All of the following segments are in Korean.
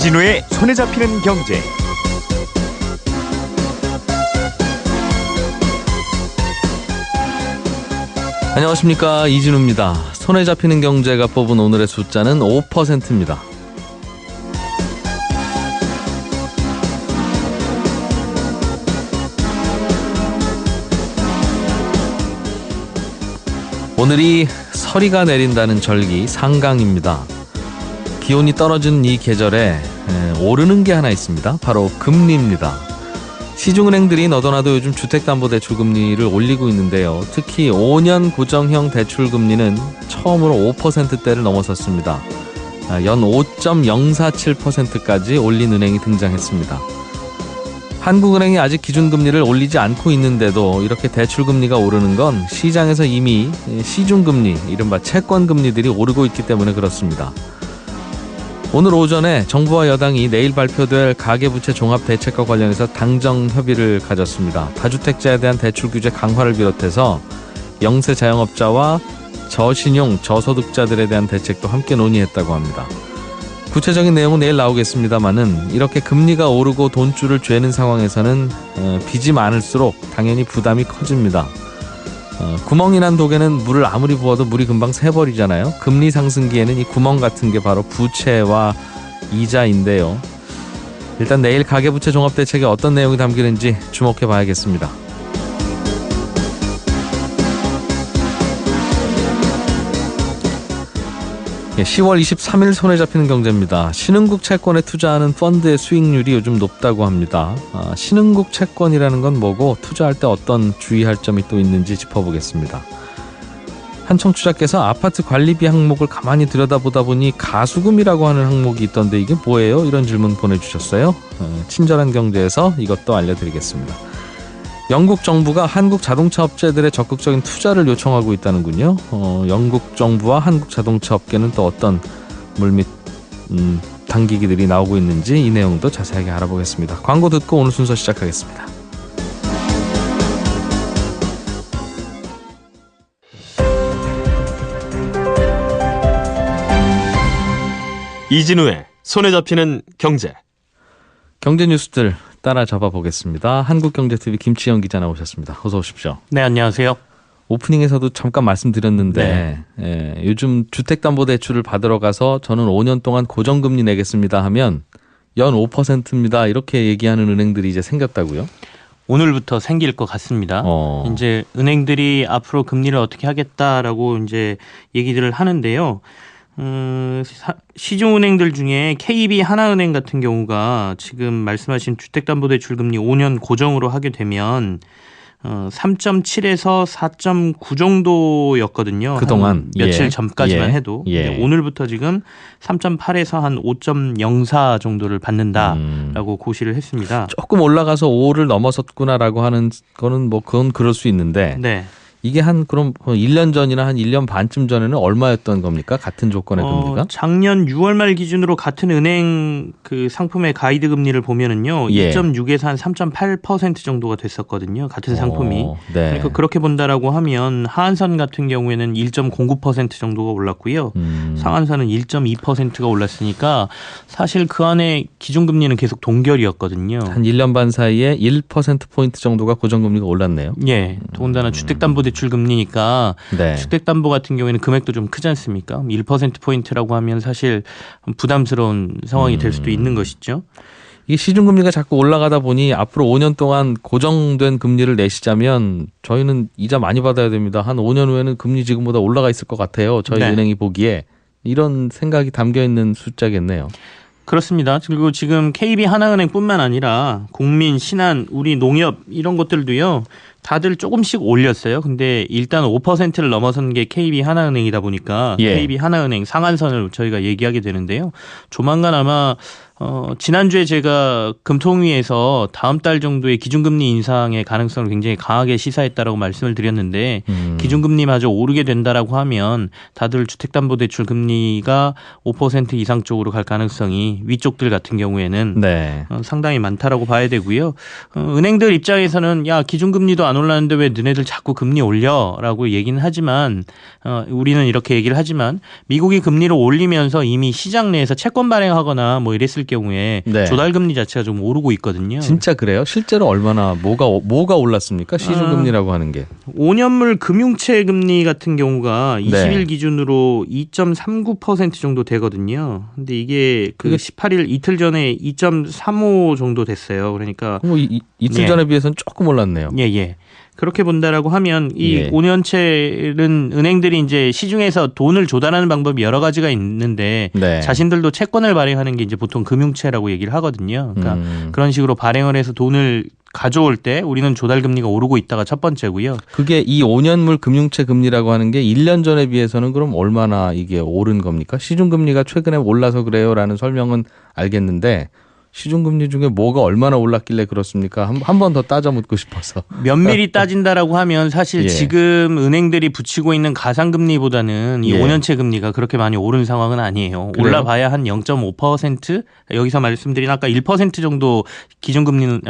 이진우의 손에 잡히는 경제. 안녕하십니까, 이진우입니다. 손에 잡히는 경제가 뽑은 오늘의 숫자는 5%입니다. 오늘이 서리가 내린다는 절기 상강입니다. 기온이 떨어지는 이 계절에 오르는 게 하나 있습니다. 바로 금리입니다. 시중은행들이 너도나도 요즘 주택담보대출 금리를 올리고 있는데요. 특히 5년 고정형 대출금리는 처음으로 5%대를 넘어섰습니다. 연 5.047%까지 올린 은행이 등장했습니다. 한국은행이 아직 기준금리를 올리지 않고 있는데도 이렇게 대출금리가 오르는 건 시장에서 이미 시중금리, 이른바 채권금리들이 오르고 있기 때문에 그렇습니다. 오늘 오전에 정부와 여당이 내일 발표될 가계부채 종합대책과 관련해서 당정 협의를 가졌습니다. 다주택자에 대한 대출 규제 강화를 비롯해서 영세 자영업자와 저신용, 저소득자들에 대한 대책도 함께 논의했다고 합니다. 구체적인 내용은 내일 나오겠습니다만은 이렇게 금리가 오르고 돈줄을 죄는 상황에서는 빚이 많을수록 당연히 부담이 커집니다. 구멍이 난 독에는 물을 아무리 부어도 물이 금방 새버리잖아요. 금리 상승기에는 이 구멍 같은 게 바로 부채와 이자인데요. 일단 내일 가계부채 종합대책에 어떤 내용이 담기는지 주목해 봐야겠습니다. 10월 23일 손에 잡히는 경제입니다. 신흥국 채권에 투자하는 펀드의 수익률이 요즘 높다고 합니다. 신흥국 채권이라는 건 뭐고 투자할 때 어떤 주의할 점이 또 있는지 짚어보겠습니다. 한 청취자께서 아파트 관리비 항목을 가만히 들여다보다 보니 가수금이라고 하는 항목이 있던데 이게 뭐예요? 이런 질문 보내주셨어요. 친절한 경제에서 이것도 알려드리겠습니다. 영국 정부가 한국 자동차 업체들의 적극적인 투자를 요청하고 있다는군요. 영국 정부와 한국 자동차 업계는 또 어떤 물밑 당기기들이 나오고 있는지 이 내용도 자세하게 알아보겠습니다. 광고 듣고 오늘 순서 시작하겠습니다. 이진우의 손에 잡히는 경제. 경제 뉴스들 따라잡아 보겠습니다. 한국경제TV 김치영 기자 나오셨습니다. 어서 오십시오. 네, 안녕하세요. 오프닝에서도 잠깐 말씀드렸는데 요즘 주택담보대출을 받으러 가서 저는 5년 동안 고정금리 내겠습니다 하면 연 5%입니다. 이렇게 얘기하는 은행들이 이제 생겼다고요? 오늘부터 생길 것 같습니다. 이제 은행들이 앞으로 금리를 어떻게 하겠다라고 이제 얘기들을 하는데요. 시중은행들 중에 KB 하나은행 같은 경우가 지금 말씀하신 주택담보대출 금리 5년 고정으로 하게 되면 3.7에서 4.9 정도였거든요. 그동안 며칠 전까지만 해도 오늘부터 지금 3.8에서 한 5.04 정도를 받는다라고 고시를 했습니다. 조금 올라가서 5를 넘어섰구나라고 하는 거는 뭐 그건 그럴 수 있는데 이게 그럼 1년 전이나 한 1년 반쯤 전에는 얼마였던 겁니까? 같은 조건의 금리가? 작년 6월 말 기준으로 같은 은행 그 상품의 가이드 금리를 보면은요. 2.6에서 한 3.8% 정도가 됐었거든요. 같은 상품이. 그러니까 그렇게 본다라고 하면 하한선 같은 경우에는 1.09% 정도가 올랐고요. 상한선은 1.2%가 올랐으니까 사실 그 안에 기준금리는 계속 동결이었거든요. 한 1년 반 사이에 1%포인트 정도가 고정금리가 올랐네요. 예. 더군다나 주택담보대출 금리니까 주택담보 같은 경우에는 금액도 좀 크지 않습니까? 1%포인트라고 하면 사실 부담스러운 상황이 될 수도 있는 것이죠. 이게 시중금리가 자꾸 올라가다 보니 앞으로 5년 동안 고정된 금리를 내시자면 저희는 이자 많이 받아야 됩니다. 한 5년 후에는 금리 지금보다 올라가 있을 것 같아요. 저희 은행이 보기에. 이런 생각이 담겨있는 숫자겠네요. 그렇습니다. 그리고 지금 KB 하나은행뿐만 아니라 국민, 신한, 우리 농협 이런 것들도요. 다들 조금씩 올렸어요. 근데 일단 5%를 넘어선 게 KB 하나은행이다 보니까 KB 하나은행 상한선을 저희가 얘기하게 되는데요. 조만간 아마 지난주에 제가 금통위에서 다음 달 정도에 기준금리 인상의 가능성을 굉장히 강하게 시사했다라고 말씀을 드렸는데 기준금리마저 오르게 된다라고 하면 다들 주택담보대출 금리가 5% 이상 쪽으로 갈 가능성이 위쪽들 같은 경우에는 상당히 많다라고 봐야 되고요. 은행들 입장에서는 야 기준금리도 안 올랐는데 왜 너네들 자꾸 금리 올려라고 얘기는 하지만 우리는 이렇게 얘기를 하지만 미국이 금리를 올리면서 이미 시장 내에서 채권 발행하거나 뭐 이랬을 경우에 네. 조달금리 자체가 좀 오르고 있거든요. 진짜 그래요? 실제로 얼마나 뭐가 올랐습니까? 시중금리라고 하는 게. 5년물 금융채 금리 같은 경우가 20일 네. 기준으로 2.39% 정도 되거든요. 근데 이게 그 그게 18일 이틀 전에 2.35 정도 됐어요. 그러니까 뭐 이틀 예. 전에 비해서는 조금 올랐네요. 예. 그렇게 본다라고 하면 이 예. 5년채는 은행들이 이제 시중에서 돈을 조달하는 방법이 여러 가지가 있는데 네. 자신들도 채권을 발행하는 게 이제 보통 금융채라고 얘기를 하거든요. 그러니까 그런 식으로 발행을 해서 돈을 가져올 때 우리는 조달 금리가 오르고 있다가 첫 번째고요. 그게 이 5년물 금융채 금리라고 하는 게 1년 전에 비해서는 그럼 얼마나 이게 오른 겁니까? 시중금리가 최근에 올라서 그래요라는 설명은 알겠는데 시중금리 중에 뭐가 얼마나 올랐길래 그렇습니까? 한 번 더 따져 묻고 싶어서. 면밀히 따진다라고 하면 사실 예. 지금 은행들이 붙이고 있는 가상금리보다는 이 예. 5년채 금리가 그렇게 많이 오른 상황은 아니에요. 그래요? 올라봐야 한 0.5% 여기서 말씀드린 아까 1% 정도 기준금리는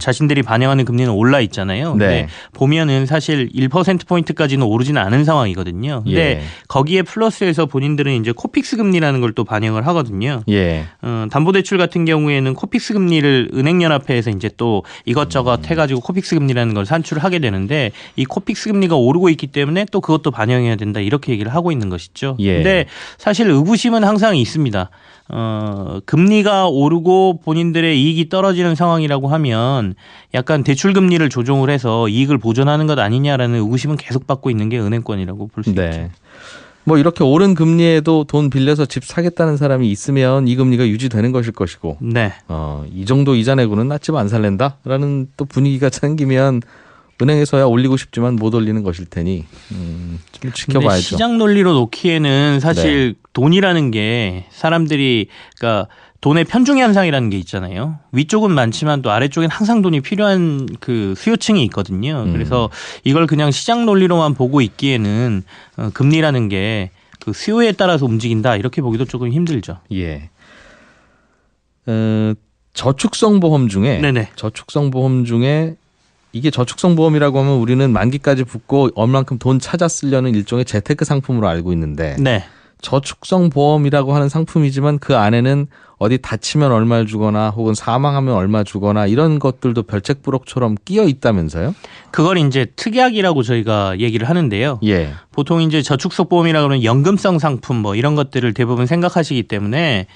자신들이 반영하는 금리는 올라 있잖아요. 근데 네. 보면은 사실 1%포인트까지는 오르지는 않은 상황이거든요. 근데 예. 거기에 플러스해서 본인들은 이제 코픽스 금리라는 걸 또 반영을 하거든요. 예. 담보대출 같은 경우에는 코픽스 금리를 은행연합회에서 이제 또 이것저것 해가지고 코픽스 금리라는 걸 산출을 하게 되는데 이 코픽스 금리가 오르고 있기 때문에 또 그것도 반영해야 된다 이렇게 얘기를 하고 있는 것이죠. 예. 근데 사실 의구심은 항상 있습니다. 금리가 오르고 본인들의 이익이 떨어지는 상황이라고 하면 약간 대출 금리를 조정을 해서 이익을 보존하는 것 아니냐라는 의구심은 계속 받고 있는 게 은행권이라고 볼 수 있죠. 네. 뭐 이렇게 오른 금리에도 돈 빌려서 집 사겠다는 사람이 있으면 이 금리가 유지되는 것일 것이고 네. 이 정도 이자 내고는 나 집 안 살랜다라는 또 분위기가 생기면 은행에서야 올리고 싶지만 못 올리는 것일 테니 좀 근데 지켜봐야죠. 시장 논리로 놓기에는 사실 돈이라는 게 사람들이 그러니까 돈의 편중 현상이라는 게 있잖아요. 위쪽은 많지만 또 아래쪽엔 항상 돈이 필요한 그 수요층이 있거든요. 그래서 이걸 그냥 시장 논리로만 보고 있기에는 금리라는 게 그 수요에 따라서 움직인다 이렇게 보기도 조금 힘들죠. 예. 저축성 보험 중에 네네. 저축성 보험 중에 이게 저축성 보험이라고 하면 우리는 만기까지 붙고 얼만큼 돈 찾아 쓰려는 일종의 재테크 상품으로 알고 있는데 네. 저축성 보험이라고 하는 상품이지만 그 안에는 어디 다치면 얼마를 주거나 혹은 사망하면 얼마 주거나 이런 것들도 별책부록처럼 끼어 있다면서요? 그걸 이제 특약이라고 저희가 얘기를 하는데요. 예. 보통 보통 이제 저축성 보험이라 그러면 연금성 상품 뭐 이런 것들을 대부분 생각하시기 때문에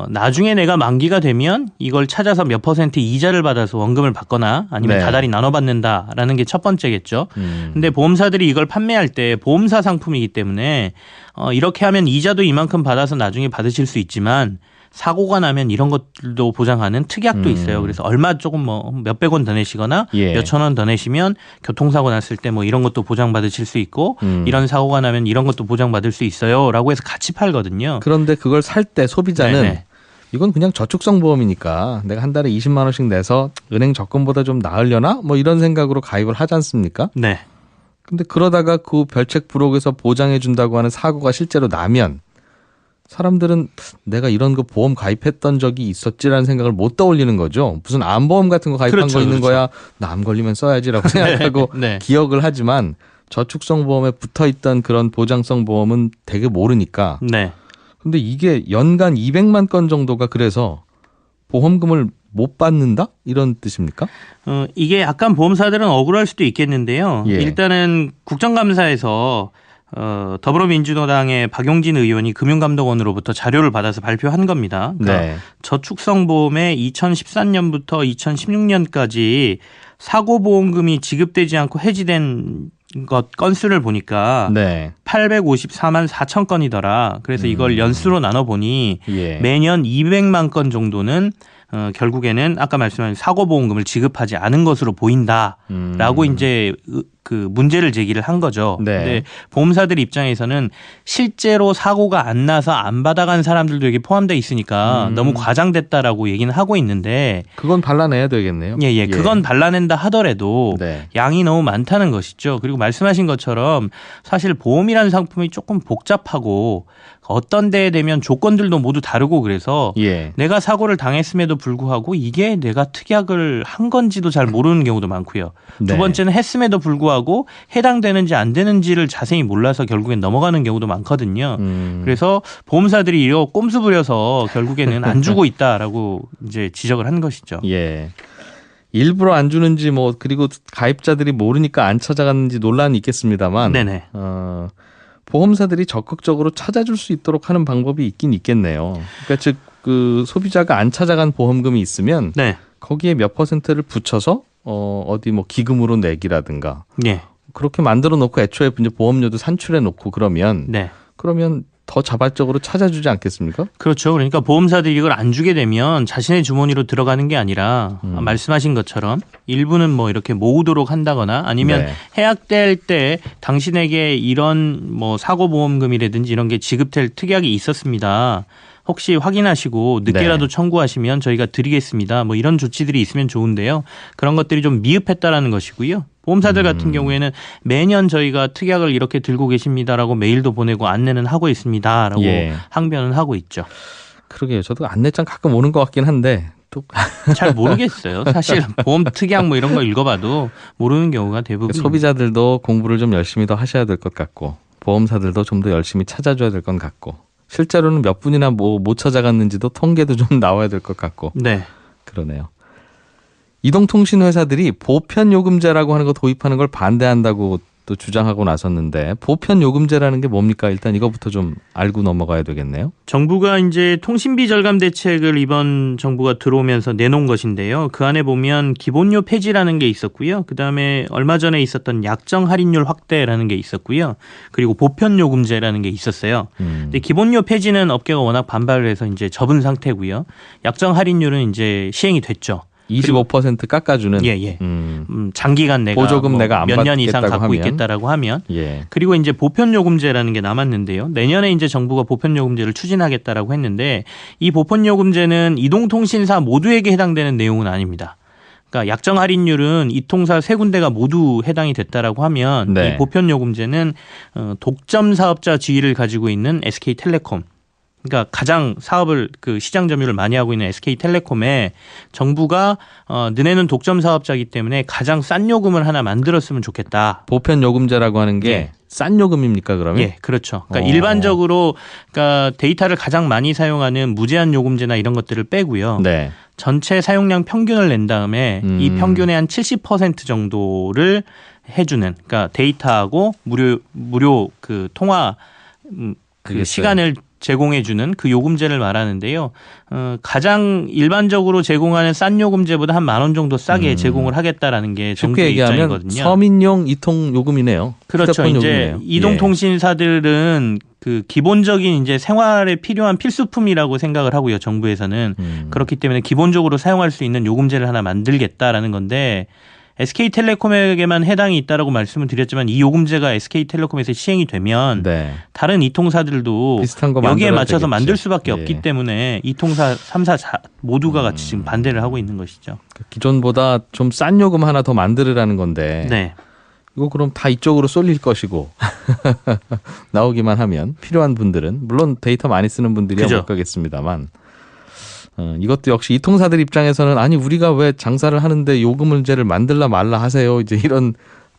나중에 내가 만기가 되면 이걸 찾아서 몇 퍼센트 이자를 받아서 원금을 받거나 아니면 네. 다달이 나눠 받는다라는 게 첫 번째겠죠. 근데 보험사들이 이걸 판매할 때 보험사 상품이기 때문에 이렇게 하면 이자도 이만큼 받아서 나중에 받으실 수 있지만 사고가 나면 이런 것들도 보장하는 특약도 있어요. 그래서 얼마 조금 뭐 몇백 원 더 내시거나 예. 몇천 원 더 내시면 교통사고 났을 때 뭐 이런 것도 보장받으실 수 있고 이런 사고가 나면 이런 것도 보장받을 수 있어요. 라고 해서 같이 팔거든요. 그런데 그걸 살 때 소비자는 네네. 이건 그냥 저축성 보험이니까 내가 한 달에 20만 원씩 내서 은행 적금보다 좀 나으려나? 뭐 이런 생각으로 가입을 하지 않습니까? 네. 근데 그러다가 그 별책 부록에서 보장해 준다고 하는 사고가 실제로 나면 사람들은 내가 이런 거 보험 가입했던 적이 있었지라는 생각을 못 떠올리는 거죠. 무슨 암보험 같은 거 가입한 그렇죠, 거 있는 그렇죠. 거야. 나 암 걸리면 써야지라고 생각하고 네. 기억을 하지만 저축성 보험에 붙어 있던 그런 보장성 보험은 되게 모르니까. 네. 근데 이게 연간 200만 건 정도가 그래서 보험금을 못 받는다? 이런 뜻입니까? 이게 약간 보험사들은 억울할 수도 있겠는데요. 예. 일단은 국정감사에서 더불어민주당의 박용진 의원이 금융감독원으로부터 자료를 받아서 발표한 겁니다. 그러니까 네. 저축성보험에 2013년부터 2016년까지 사고보험금이 지급되지 않고 해지된 것 건수를 보니까 네. 854만 4천 건이더라. 그래서 이걸 연수로 나눠보니 예. 매년 200만 건 정도는 결국에는 아까 말씀하신 사고보험금을 지급하지 않은 것으로 보인다라고 이제 그 문제를 제기를 한 거죠. 네. 근데 보험사들 입장에서는 실제로 사고가 안 나서 안 받아간 사람들도 여기 포함되어 있으니까 너무 과장됐다라고 얘기는 하고 있는데 그건 발라내야 되겠네요. 예. 그건 발라낸다 하더라도 네. 양이 너무 많다는 것이죠. 그리고 말씀하신 것처럼 사실 보험이라는 상품이 조금 복잡하고 어떤 데에 되면 조건들도 모두 다르고 그래서 예. 내가 사고를 당했음에도 불구하고 이게 내가 특약을 한 건지도 잘 모르는 경우도 많고요. 네. 두 번째는 했음에도 불구하고 해당되는지 안 되는지를 자세히 몰라서 결국엔 넘어가는 경우도 많거든요. 그래서 보험사들이 이거 꼼수 부려서 결국에는 안 주고 있다라고 이제 지적을 한 것이죠. 예. 일부러 안 주는지 뭐 그리고 가입자들이 모르니까 안 찾아갔는지 논란이 있겠습니다만 네네. 보험사들이 적극적으로 찾아줄 수 있도록 하는 방법이 있긴 있겠네요. 그러니까 즉 그 소비자가 안 찾아간 보험금이 있으면 네. 거기에 몇 퍼센트를 붙여서 어디 뭐 기금으로 내기라든가 네. 그렇게 만들어 놓고 애초에 이제 보험료도 산출해 놓고 그러면 네. 더 자발적으로 찾아주지 않겠습니까? 그렇죠. 그러니까 보험사들이 이걸 안 주게 되면 자신의 주머니로 들어가는 게 아니라 말씀하신 것처럼 일부는 뭐 이렇게 모으도록 한다거나 아니면 네. 해약될 때 당신에게 이런 뭐 사고보험금이라든지 이런 게 지급될 특약이 있었습니다. 혹시 확인하시고 늦게라도 네. 청구하시면 저희가 드리겠습니다. 뭐 이런 조치들이 있으면 좋은데요. 그런 것들이 좀 미흡했다라는 것이고요. 보험사들 같은 경우에는 매년 저희가 특약을 이렇게 들고 계십니다라고 메일도 보내고 안내는 하고 있습니다라고 예. 항변은 하고 있죠. 그러게요. 저도 안내장 가끔 오는 것 같긴 한데 또 잘 모르겠어요. 사실 보험 특약 뭐 이런 거 읽어봐도 모르는 경우가 대부분. 소비자들도 공부를 좀 열심히 더 하셔야 될 것 같고 보험사들도 좀 더 열심히 찾아줘야 될 것 같고 실제로는 몇 분이나 못 찾아갔는지도 통계도 좀 나와야 될 것 같고 네. 그러네요. 이동통신 회사들이 보편요금제라고 하는 거 도입하는 걸 반대한다고 또 주장하고 나섰는데 보편요금제라는 게 뭡니까? 일단 이거부터 좀 알고 넘어가야 되겠네요. 정부가 이제 통신비 절감 대책을 이번 정부가 들어오면서 내놓은 것인데요. 그 안에 보면 기본료 폐지라는 게 있었고요. 그다음에 얼마 전에 있었던 약정 할인율 확대라는 게 있었고요. 그리고 보편요금제라는 게 있었어요. 근데 기본료 폐지는 업계가 워낙 반발을 해서 이제 접은 상태고요. 약정 할인율은 이제 시행이 됐죠. 25% 깎아주는 예. 장기간 내가 보조금 내가 안 몇 년 이상 받겠다고 갖고 하면. 있겠다라고 하면 예. 그리고 이제 보편요금제라는 게 남았는데요. 내년에 이제 정부가 보편요금제를 추진하겠다라고 했는데 이 보편요금제는 이동통신사 모두에게 해당되는 내용은 아닙니다. 그러니까 약정 할인율은 이 통사 세 군데가 모두 해당이 됐다라고 하면 네. 이 보편요금제는 독점 사업자 지위를 가지고 있는 SK텔레콤 그러니까 가장 사업을 그 시장 점유율을 많이 하고 있는 SK텔레콤에 정부가 너네는 독점 사업자이기 때문에 가장 싼 요금을 하나 만들었으면 좋겠다. 보편요금제라고 하는 게 싼 요금입니까 그러면? 예, 그렇죠. 그러니까 일반적으로 그러니까 데이터를 가장 많이 사용하는 무제한 요금제나 이런 것들을 빼고요. 네. 전체 사용량 평균을 낸 다음에 이 평균의 한 70% 정도를 해주는 그러니까 데이터하고 무료 그 통화 그 시간을 제공해주는 그 요금제를 말하는데요. 가장 일반적으로 제공하는 싼 요금제보다 한 10,000원 정도 싸게 제공을 하겠다라는 게 쉽게 정부의 얘기하면 입장이거든요. 서민용 이통 요금이네요. 그렇죠. 휴대폰 이제 요금이네요. 이동통신사들은 그 기본적인 이제 생활에 필요한 필수품이라고 생각을 하고요. 정부에서는 그렇기 때문에 기본적으로 사용할 수 있는 요금제를 하나 만들겠다라는 건데. SK텔레콤에게만 해당이 있다라고 말씀을 드렸지만 이 요금제가 SK텔레콤에서 시행이 되면 네. 다른 이통사들도 비슷한 거 여기에 만들어야 맞춰서 되겠죠. 만들 수밖에 예. 없기 때문에 이통사 3사 모두가 같이 지금 반대를 하고 있는 것이죠. 기존보다 좀 싼 요금 하나 더 만들으라는 건데 네. 이거 그럼 다 이쪽으로 쏠릴 것이고 나오기만 하면 필요한 분들은 물론 데이터 많이 쓰는 분들이야 그죠. 못 가겠습니다만 이것도 역시 이통사들 입장에서는 아니 우리가 왜 장사를 하는데 요금 문제를 만들라 말라 하세요 이제 이런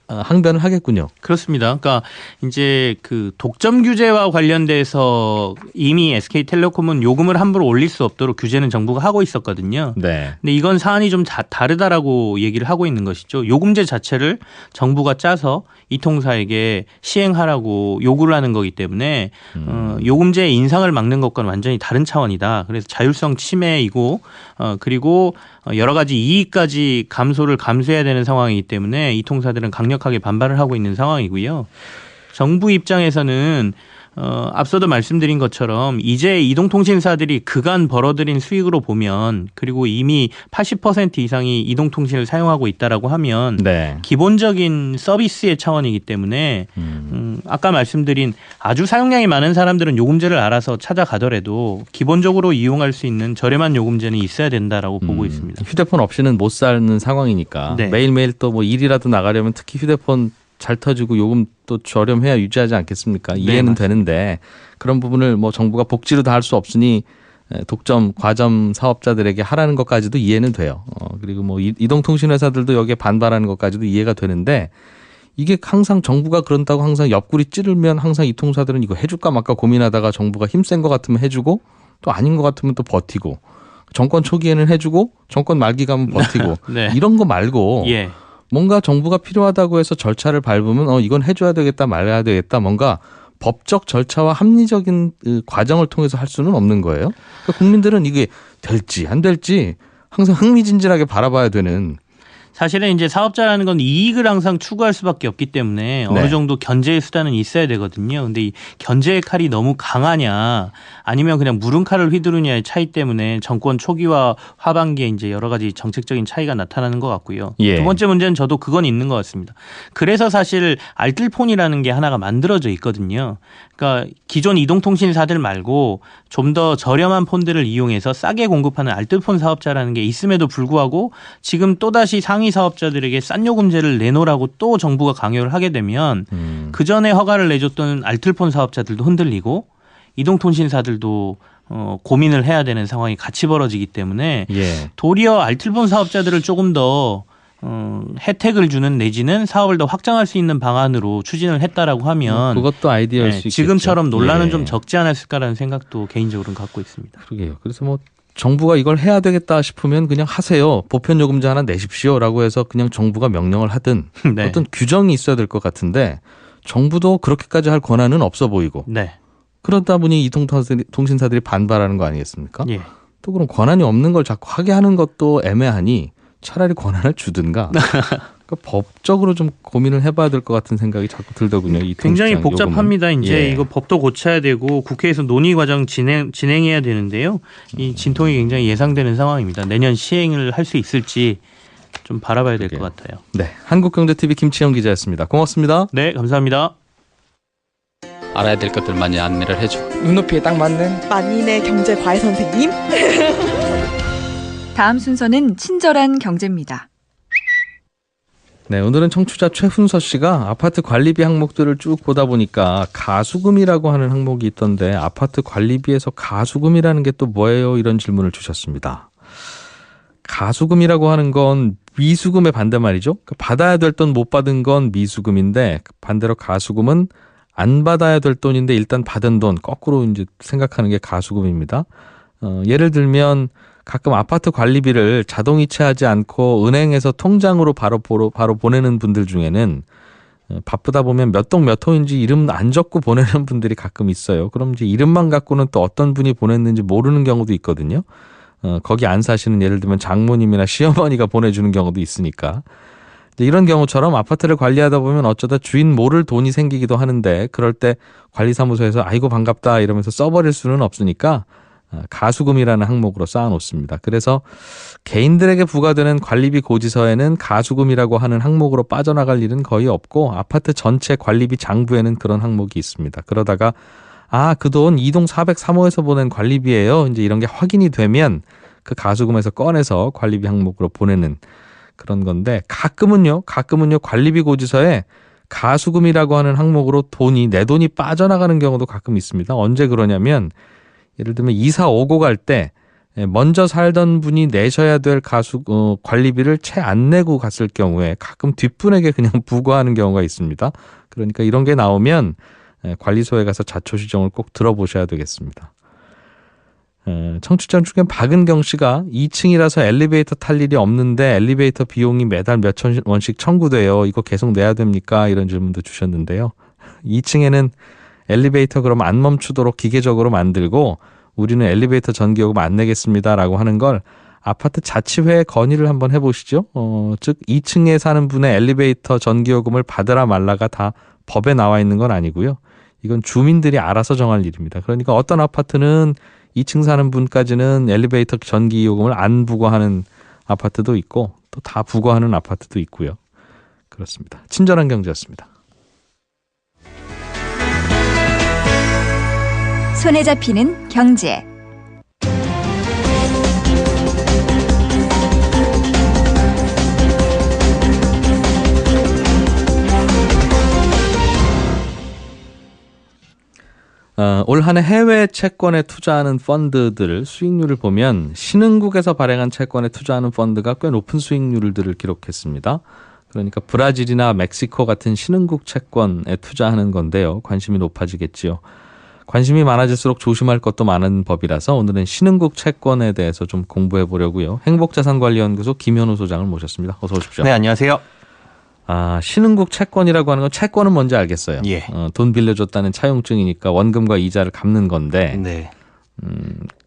항변을 하겠군요. 그렇습니다. 그러니까 이제 그 독점 규제와 관련돼서 이미 SK텔레콤은 요금을 함부로 올릴 수 없도록 규제는 정부가 하고 있었거든요. 네. 근데 이건 사안이 좀 다르다라고 얘기를 하고 있는 것이죠. 요금제 자체를 정부가 짜서 이통사에게 시행하라고 요구를 하는 거기 때문에 요금제의 인상을 막는 것과는 완전히 다른 차원이다. 그래서 자율성 침해이고 그리고 여러 가지 이익까지 감수해야 되는 상황이기 때문에 이통사들은 강력하게 반발을 하고 있는 상황이고요. 정부 입장에서는 앞서도 말씀드린 것처럼 이제 이동통신사들이 그간 벌어들인 수익으로 보면 그리고 이미 80% 이상이 이동통신을 사용하고 있다라고 하면 네. 기본적인 서비스의 차원이기 때문에 아까 말씀드린 아주 사용량이 많은 사람들은 요금제를 알아서 찾아가더라도 기본적으로 이용할 수 있는 저렴한 요금제는 있어야 된다라고 보고 있습니다. 휴대폰 없이는 못 사는 상황이니까 네. 매일매일 또 뭐 일이라도 나가려면 특히 휴대폰 잘 터지고 요금도 저렴해야 유지하지 않겠습니까? 이해는 맞습니다. 되는데 그런 부분을 뭐 정부가 복지로 다 할 수 없으니 독점, 과점 사업자들에게 하라는 것까지도 이해는 돼요. 그리고 뭐 이동통신회사들도 여기에 반발하는 것까지도 이해가 되는데 이게 항상 정부가 그런다고 항상 옆구리 찌르면 항상 이 통사들은 이거 해줄까 말까 고민하다가 정부가 힘센 것 같으면 해주고 또 아닌 것 같으면 또 버티고 정권 초기에는 해주고 정권 말기 가면 버티고 네. 이런 거 말고 예. 뭔가 정부가 필요하다고 해서 절차를 밟으면 이건 해줘야 되겠다 말아야 되겠다 뭔가 법적 절차와 합리적인 과정을 통해서 할 수는 없는 거예요. 그러니까 국민들은 이게 될지 안 될지 항상 흥미진진하게 바라봐야 되는. 사실은 이제 사업자라는 건 이익을 항상 추구할 수밖에 없기 때문에 어느 정도 견제의 수단은 있어야 되거든요. 근데 이 견제의 칼이 너무 강하냐 아니면 그냥 무른 칼을 휘두르냐의 차이 때문에 정권 초기와 하반기에 이제 여러 가지 정책적인 차이가 나타나는 것 같고요. 예. 두 번째 문제는 저도 그건 있는 것 같습니다. 그래서 사실 알뜰폰이라는 게 하나가 만들어져 있거든요. 그러니까 기존 이동통신사들 말고 좀 더 저렴한 폰들을 이용해서 싸게 공급하는 알뜰폰 사업자라는 게 있음에도 불구하고 지금 또다시 상위 사업자들에게 싼 요금제를 내놓으라고 또 정부가 강요를 하게 되면 그 전에 허가를 내줬던 알뜰폰 사업자들도 흔들리고 이동통신사들도 고민을 해야 되는 상황이 같이 벌어지기 때문에 도리어 알뜰폰 사업자들을 조금 더 혜택을 주는 내지는 사업을 더 확장할 수 있는 방안으로 추진을 했다라고 하면 그것도 아이디어일 수 있겠죠. 지금처럼 논란은 좀 적지 않았을까라는 생각도 개인적으로는 갖고 있습니다. 그러게요. 그래서 뭐 정부가 이걸 해야 되겠다 싶으면 그냥 하세요. 보편요금제 하나 내십시오라고 해서 그냥 정부가 명령을 하든 네. 어떤 규정이 있어야 될 것 같은데 정부도 그렇게까지 할 권한은 없어 보이고 네. 그러다 보니 이동통신사들이 반발하는 거 아니겠습니까? 예. 또 그럼 권한이 없는 걸 자꾸 하게 하는 것도 애매하니 차라리 권한을 주든가. 그러니까 법적으로 좀 고민을 해봐야 될 것 같은 생각이 자꾸 들더군요. 이 굉장히 통장 복잡합니다. 요금은. 이제 예. 이거 법도 고쳐야 되고 국회에서 논의 과정 진행해야 되는데요. 이 진통이 굉장히 예상되는 상황입니다. 내년 시행을 할 수 있을지 좀 바라봐야 될 것 같아요. 네, 한국경제TV 김치영 기자였습니다. 고맙습니다. 네, 감사합니다. 알아야 될 것들 많이 안내를 해주고 눈높이에 딱 맞는 만인의 경제 과외 선생님. 다음 순서는 친절한 경제입니다. 네, 오늘은 청취자 최훈서 씨가 아파트 관리비 항목들을 쭉 보다 보니까 가수금이라고 하는 항목이 있던데 아파트 관리비에서 가수금이라는 게 또 뭐예요? 이런 질문을 주셨습니다. 가수금이라고 하는 건 미수금의 반대말이죠. 받아야 될 돈 못 받은 건 미수금인데 반대로 가수금은 안 받아야 될 돈인데 일단 받은 돈 거꾸로 이제 생각하는 게 가수금입니다. 예를 들면 가끔 아파트 관리비를 자동이체하지 않고 은행에서 통장으로 바로 보내는 분들 중에는 바쁘다 보면 몇 동 몇 호인지 이름 안 적고 보내는 분들이 가끔 있어요. 그럼 이제 이름만 갖고는 또 어떤 분이 보냈는지 모르는 경우도 있거든요. 거기 안 사시는 예를 들면 장모님이나 시어머니가 보내주는 경우도 있으니까. 이런 경우처럼 아파트를 관리하다 보면 어쩌다 주인 모를 돈이 생기기도 하는데 그럴 때 관리사무소에서 아이고 반갑다 이러면서 써버릴 수는 없으니까 가수금이라는 항목으로 쌓아놓습니다. 그래서 개인들에게 부과되는 관리비 고지서에는 가수금이라고 하는 항목으로 빠져나갈 일은 거의 없고 아파트 전체 관리비 장부에는 그런 항목이 있습니다. 그러다가 그 돈 이동 403호에서 보낸 관리비예요. 이제 이런 게 확인이 되면 그 가수금에서 꺼내서 관리비 항목으로 보내는 그런 건데 가끔은요 관리비 고지서에 가수금이라고 하는 항목으로 내 돈이 빠져나가는 경우도 가끔 있습니다. 언제 그러냐면 예를 들면 이사 오고 갈 때 먼저 살던 분이 내셔야 될 관리비를 채 안 내고 갔을 경우에 가끔 뒷분에게 그냥 부과하는 경우가 있습니다. 그러니까 이런 게 나오면 관리소에 가서 자초지종을 꼭 들어보셔야 되겠습니다. 청취자 중에 박은경 씨가 2층이라서 엘리베이터 탈 일이 없는데 엘리베이터 비용이 매달 몇천 원씩 청구돼요. 이거 계속 내야 됩니까? 이런 질문도 주셨는데요. 2층에는 엘리베이터 그럼 안 멈추도록 기계적으로 만들고 우리는 엘리베이터 전기요금 안 내겠습니다라고 하는 걸 아파트 자치회에 건의를 한번 해보시죠. 즉 2층에 사는 분의 엘리베이터 전기요금을 받으라 말라가 다 법에 나와 있는 건 아니고요. 이건 주민들이 알아서 정할 일입니다. 그러니까 어떤 아파트는 2층 사는 분까지는 엘리베이터 전기요금을 안 부과하는 아파트도 있고 또 다 부과하는 아파트도 있고요. 그렇습니다. 친절한 경제였습니다. 손에 잡히는 경제. 올 한 해 해외 채권에 투자하는 펀드들 수익률을 보면 신흥국에서 발행한 채권에 투자하는 펀드가 꽤 높은 수익률들을 기록했습니다. 그러니까 브라질이나 멕시코 같은 신흥국 채권에 투자하는 건데요. 관심이 높아지겠지요. 관심이 많아질수록 조심할 것도 많은 법이라서 오늘은 신흥국 채권에 대해서 좀 공부해 보려고요. 행복자산관리연구소 김현우 소장을 모셨습니다. 어서 오십시오. 네, 안녕하세요. 신흥국 채권이라고 하는 건 채권은 뭔지 알겠어요. 예. 돈 빌려줬다는 차용증이니까 원금과 이자를 갚는 건데 네.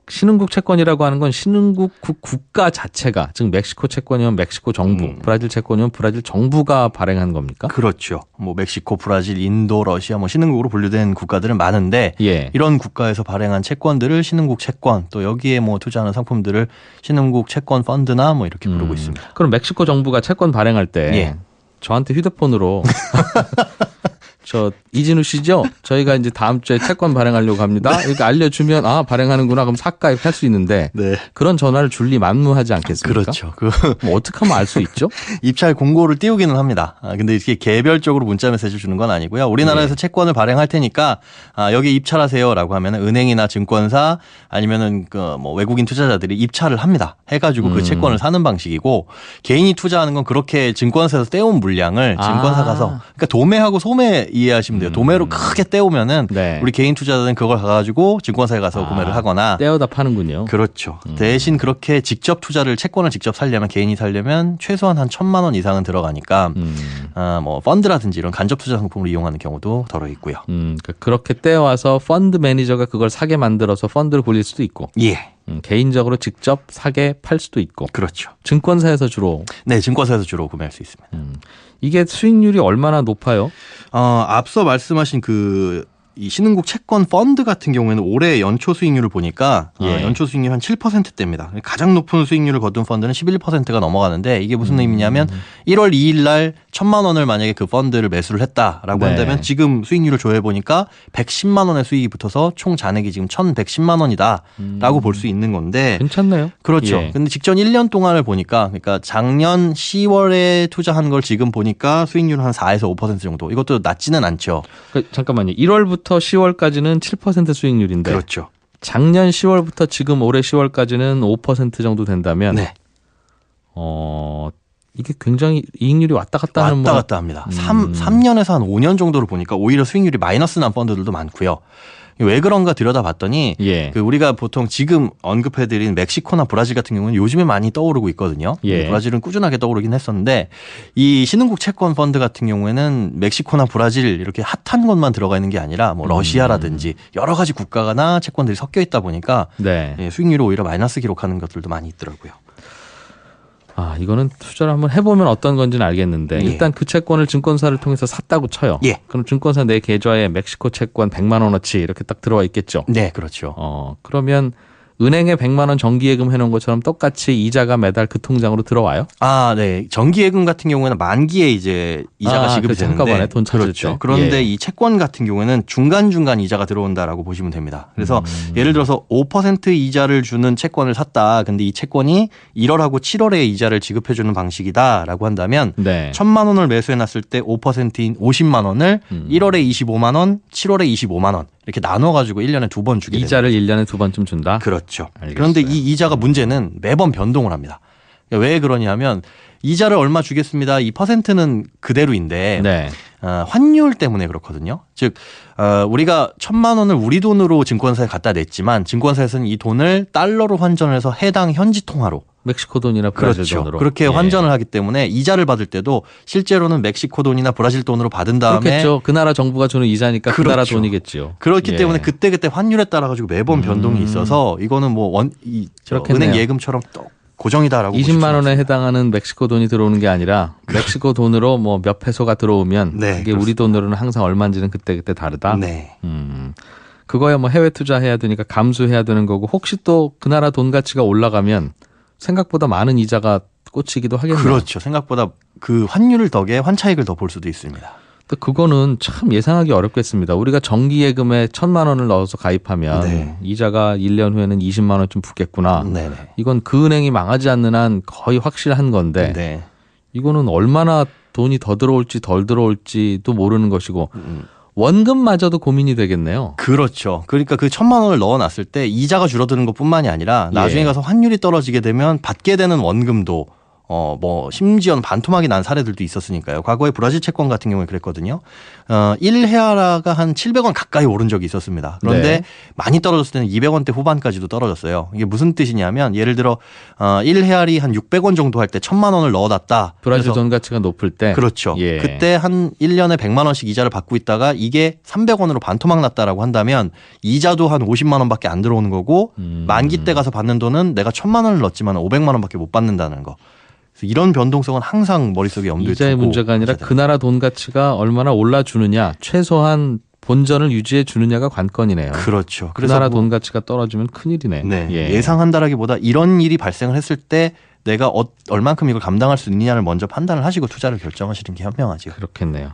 신흥국 채권이라고 하는 건 신흥국 국가 자체가 즉 멕시코 채권이면 멕시코 정부, 브라질 채권이면 브라질 정부가 발행한 겁니까? 그렇죠. 뭐 멕시코, 브라질, 인도, 러시아 뭐 신흥국으로 분류된 국가들은 많은데 예. 이런 국가에서 발행한 채권들을 신흥국 채권 또 여기에 뭐 투자하는 상품들을 신흥국 채권 펀드나 뭐 이렇게 부르고 있습니다. 그럼 멕시코 정부가 채권 발행할 때 예. 저한테 휴대폰으로 저 이진우 씨죠? 저희가 이제 다음 주에 채권 발행하려고 합니다. 이렇게 알려주면 발행하는구나 그럼 사가입할 수 있는데 네. 그런 전화를 줄리 만무하지 않겠습니까? 그렇죠. 뭐 어떻게 하면 알 수 있죠? 입찰 공고를 띄우기는 합니다. 근데 이렇게 개별적으로 문자 메시지 주는 건 아니고요. 우리나라에서 채권을 발행할 테니까 여기 입찰하세요라고 하면 은행이나 증권사 아니면은 그 뭐 외국인 투자자들이 입찰을 합니다. 해가지고 그 채권을 사는 방식이고 개인이 투자하는 건 그렇게 증권사에서 떼온 물량을 증권사 가서 그러니까 도매하고 소매 이해하시면 돼요. 도매로 크게 떼오면은 네. 우리 개인 투자자는 그걸 가가지고 증권사에 가서 구매를 하거나 떼어다 파는군요. 그렇죠. 대신 그렇게 직접 투자를 채권을 직접 살려면 개인이 살려면 최소한 한 1,000만 원 이상은 들어가니까 뭐 펀드라든지 이런 간접 투자 상품을 이용하는 경우도 덜어 있고요. 그러니까 그렇게 떼어와서 펀드 매니저가 그걸 사게 만들어서 펀드를 굴릴 수도 있고 예. 개인적으로 직접 사게 팔 수도 있고 그렇죠. 증권사에서 주로 네, 증권사에서 주로 구매할 수 있습니다. 이게 수익률이 얼마나 높아요? 앞서 말씀하신 이 신흥국 채권 펀드 같은 경우에는 올해 연초 수익률을 보니까 연초 수익률 한 7%대입니다. 가장 높은 수익률을 거둔 펀드는 11%가 넘어가는데 이게 무슨 의미냐면 1월 2일 날 1,000만 원을 만약에 그 펀드를 매수를 했다라고 네. 한다면 지금 수익률을 조회해 보니까 110만 원의 수익이 붙어서 총 잔액이 지금 1,110만 원이다라고 볼 수 있는 건데 괜찮네요. 그렇죠. 예. 근데 직전 1년 동안을 보니까 그러니까 작년 10월에 투자한 걸 지금 보니까 수익률은 한 4에서 5% 정도. 이것도 낮지는 않죠. 잠깐만요. 1월부터 10월까지는 7% 수익률인데 그렇죠. 작년 10월부터 지금 올해 10월까지는 5% 정도 된다면 네. 이게 굉장히 이익률이 왔다 갔다 하는 왔다 갔다 합니다. 3년에서 한 5년 정도를 보니까 오히려 수익률이 마이너스 난 펀드들도 많고요. 왜 그런가 들여다봤더니 예. 우리가 보통 지금 언급해드린 멕시코나 브라질 같은 경우는 요즘에 많이 떠오르고 있거든요. 예. 브라질은 꾸준하게 떠오르긴 했었는데 이 신흥국 채권 펀드 같은 경우에는 멕시코나 브라질 이렇게 핫한 것만 들어가 있는 게 아니라 뭐 러시아라든지 여러 가지 국가나 채권들이 섞여 있다 보니까 네. 수익률이 오히려 마이너스 기록하는 것들도 많이 있더라고요. 이거는 투자를 한번 해보면 어떤 건지는 알겠는데 예. 일단 그 채권을 증권사를 통해서 샀다고 쳐요. 예. 그럼 증권사 내 계좌에 멕시코 채권 100만 원어치 이렇게 딱 들어와 있겠죠. 네, 그렇죠. 그러면 은행에 100만 원 정기예금 해놓은 것처럼 똑같이 이자가 매달 그 통장으로 들어와요? 네. 정기예금 같은 경우에는 만기에 이제 이자가 지급이 그렇죠. 되는데 한꺼번에 돈 찾을 그렇죠. 때. 그런데 예. 이 채권 같은 경우에는 중간중간 이자가 들어온다라고 보시면 됩니다. 그래서 예를 들어서 5% 이자를 주는 채권을 샀다. 근데 이 채권이 1월하고 7월에 이자를 지급해 주는 방식이다라고 한다면 네. 1,000만 원을 매수해 놨을 때 5%인 50만 원을 1월에 25만 원, 7월에 25만 원 이렇게 나눠 가지고 1년에 2번 주게 됩니다. 이자를 1년에 2번쯤 준다? 그렇죠. 알겠어요. 그런데 이 이자가 문제는 매번 변동을 합니다. 왜 그러냐면 이자를 얼마 주겠습니다. 이 퍼센트는 그대로인데 네. 환율 때문에 그렇거든요. 즉 우리가 1,000만 원을 우리 돈으로 증권사에 갖다 냈지만 증권사에서는 이 돈을 달러로 환전을 해서 해당 현지 통화로 멕시코 돈이나 브라질 그렇죠. 돈으로. 그렇게 예. 환전을 하기 때문에 이자를 받을 때도 실제로는 멕시코 돈이나 브라질 돈으로 받은 다음에 그렇겠죠. 그 나라 정부가 주는 이자니까 그 나라 그렇죠. 돈이겠지요. 그렇기 예. 때문에 그때그때 환율에 따라 가지고 매번 변동이 있어서 이거는 뭐 그렇겠네요. 은행 예금처럼 또 고정이다라고 20만 원에 해당하는 멕시코 돈이 들어오는 게 아니라 멕시코 돈으로 뭐 몇 페소가 들어오면 네, 그게 우리 돈으로는 항상 얼마인지는 그때그때 다르다. 네. 그거야 뭐 해외 투자해야 되니까 감수해야 되는 거고 혹시 또 그 나라 돈 가치가 올라가면 생각보다 많은 이자가 꽂히기도 하겠네요. 그렇죠. 생각보다 그 환율 덕에 환차익을 더 볼 수도 있습니다. 또 그거는 참 예상하기 어렵겠습니다. 우리가 정기예금에 1,000만 원을 넣어서 가입하면 네. 이자가 1년 후에는 20만 원쯤 붙겠구나. 네네. 이건 그 은행이 망하지 않는 한 거의 확실한 건데 네. 이거는 얼마나 돈이 더 들어올지 덜 들어올지도 모르는 것이고 원금마저도 고민이 되겠네요. 그렇죠. 그러니까 그 1,000만 원을 넣어놨을 때 이자가 줄어드는 것뿐만이 아니라 나중에 예. 가서 환율이 떨어지게 되면 받게 되는 원금도 뭐 심지어는 반토막이 난 사례들도 있었으니까요. 과거에 브라질 채권 같은 경우에 그랬거든요. 1헤아라가 한 700원 가까이 오른 적이 있었습니다. 그런데 네. 많이 떨어졌을 때는 200원대 후반까지도 떨어졌어요. 이게 무슨 뜻이냐면 예를 들어 1헤알이 한 600원 정도 할 때 1,000만 원을 넣어놨다. 브라질 그래서 돈 가치가 높을 때. 그렇죠. 예. 그때 한 1년에 100만 원씩 이자를 받고 있다가 이게 300원으로 반토막 났다라고 한다면 이자도 한 50만 원밖에 안 들어오는 거고 만기 때 가서 받는 돈은 내가 1,000만 원을 넣었지만 500만 원밖에 못 받는다는 거. 그래서 이런 변동성은 항상 머릿속에 염두에 두고 이자의 문제가 아니라 그 나라 돈 가치가 얼마나 올라주느냐, 최소한 본전을 유지해 주느냐가 관건이네요. 그렇죠. 그 나라 돈 가치가 떨어지면 큰일이네. 네. 예. 예상한다라기보다 이런 일이 발생을 했을 때 내가 얼만큼 이걸 감당할 수 있느냐를 먼저 판단을 하시고 투자를 결정하시는 게 현명하죠. 그렇겠네요.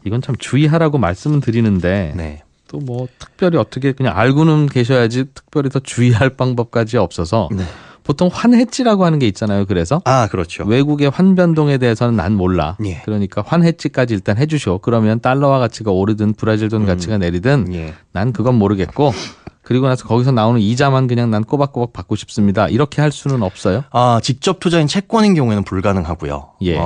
이건 참 주의하라고 말씀은 드리는데 네. 또 뭐 특별히 어떻게 그냥 알고는 계셔야지 특별히 더 주의할 방법까지 없어서 네. 보통 환해지라고 하는 게 있잖아요. 그래서 그렇죠. 외국의 환변동에 대해서는 난 몰라. 예. 그러니까 환해지까지 일단 해주셔. 그러면 달러화 가치가 오르든 브라질 돈 가치가 내리든 예. 난 그건 모르겠고 그리고 나서 거기서 나오는 이자만 그냥 난 꼬박꼬박 받고 싶습니다. 이렇게 할 수는 없어요. 직접 투자인 채권인 경우에는 불가능하고요. 예.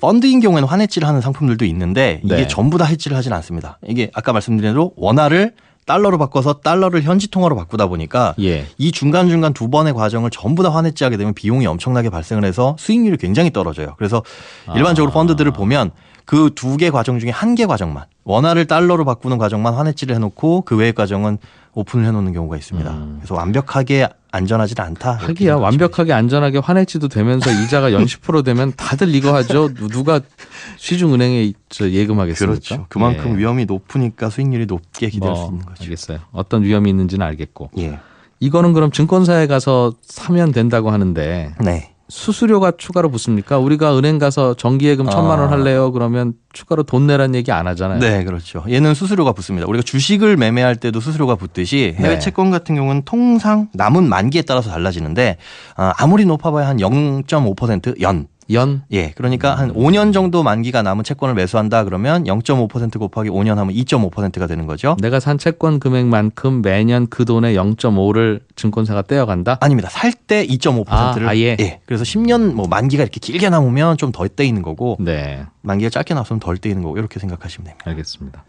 펀드인 경우에는 환해지를 하는 상품들도 있는데 이게 네. 전부 다 해지를 하진 않습니다. 이게 아까 말씀드린 대로 원화를 달러로 바꿔서 달러를 현지 통화로 바꾸다 보니까 예. 이 중간중간 두 번의 과정을 전부 다 환해지하게 되면 비용이 엄청나게 발생을 해서 수익률이 굉장히 떨어져요. 그래서 일반적으로 펀드들을 보면 그 두 개 과정 중에 한 개 과정만 원화를 달러로 바꾸는 과정만 환해지를 해놓고 그 외의 과정은 오픈을 해놓는 경우가 있습니다. 그래서 완벽하게 안전하지는 않다. 이렇게 하기야 생각하시면 완벽하게 안전하게 환해지도 되면서 이자가 연 10%되면 다들 이거 하죠. 누가 시중은행에 예금하겠습니까? 그렇죠. 그만큼 예. 위험이 높으니까 수익률이 높게 기대할 수 뭐, 있는 거죠. 알겠어요. 어떤 위험이 있는지는 알겠고. 예. 이거는 그럼 증권사에 가서 사면 된다고 하는데 네. 수수료가 추가로 붙습니까? 우리가 은행 가서 정기예금 1,000만 원 할래요? 그러면 추가로 돈 내란 얘기 안 하잖아요. 네, 그렇죠. 얘는 수수료가 붙습니다. 우리가 주식을 매매할 때도 수수료가 붙듯이 해외 네. 채권 같은 경우는 통상 남은 만기에 따라서 달라지는데 아무리 높아봐야 한 0.5% 연. 예, 그러니까 한 5년 정도 만기가 남은 채권을 매수한다 그러면 0.5% 곱하기 5년 하면 2.5%가 되는 거죠. 내가 산 채권 금액만큼 매년 그 돈의 0.5를 증권사가 떼어간다? 아닙니다. 살 때 2.5%를 아예? 예. 그래서 10년 뭐 만기가 이렇게 길게 남으면 좀 더 떼이는 거고 네, 만기가 짧게 남으면 덜 떼이는 거고 이렇게 생각하시면 됩니다. 알겠습니다.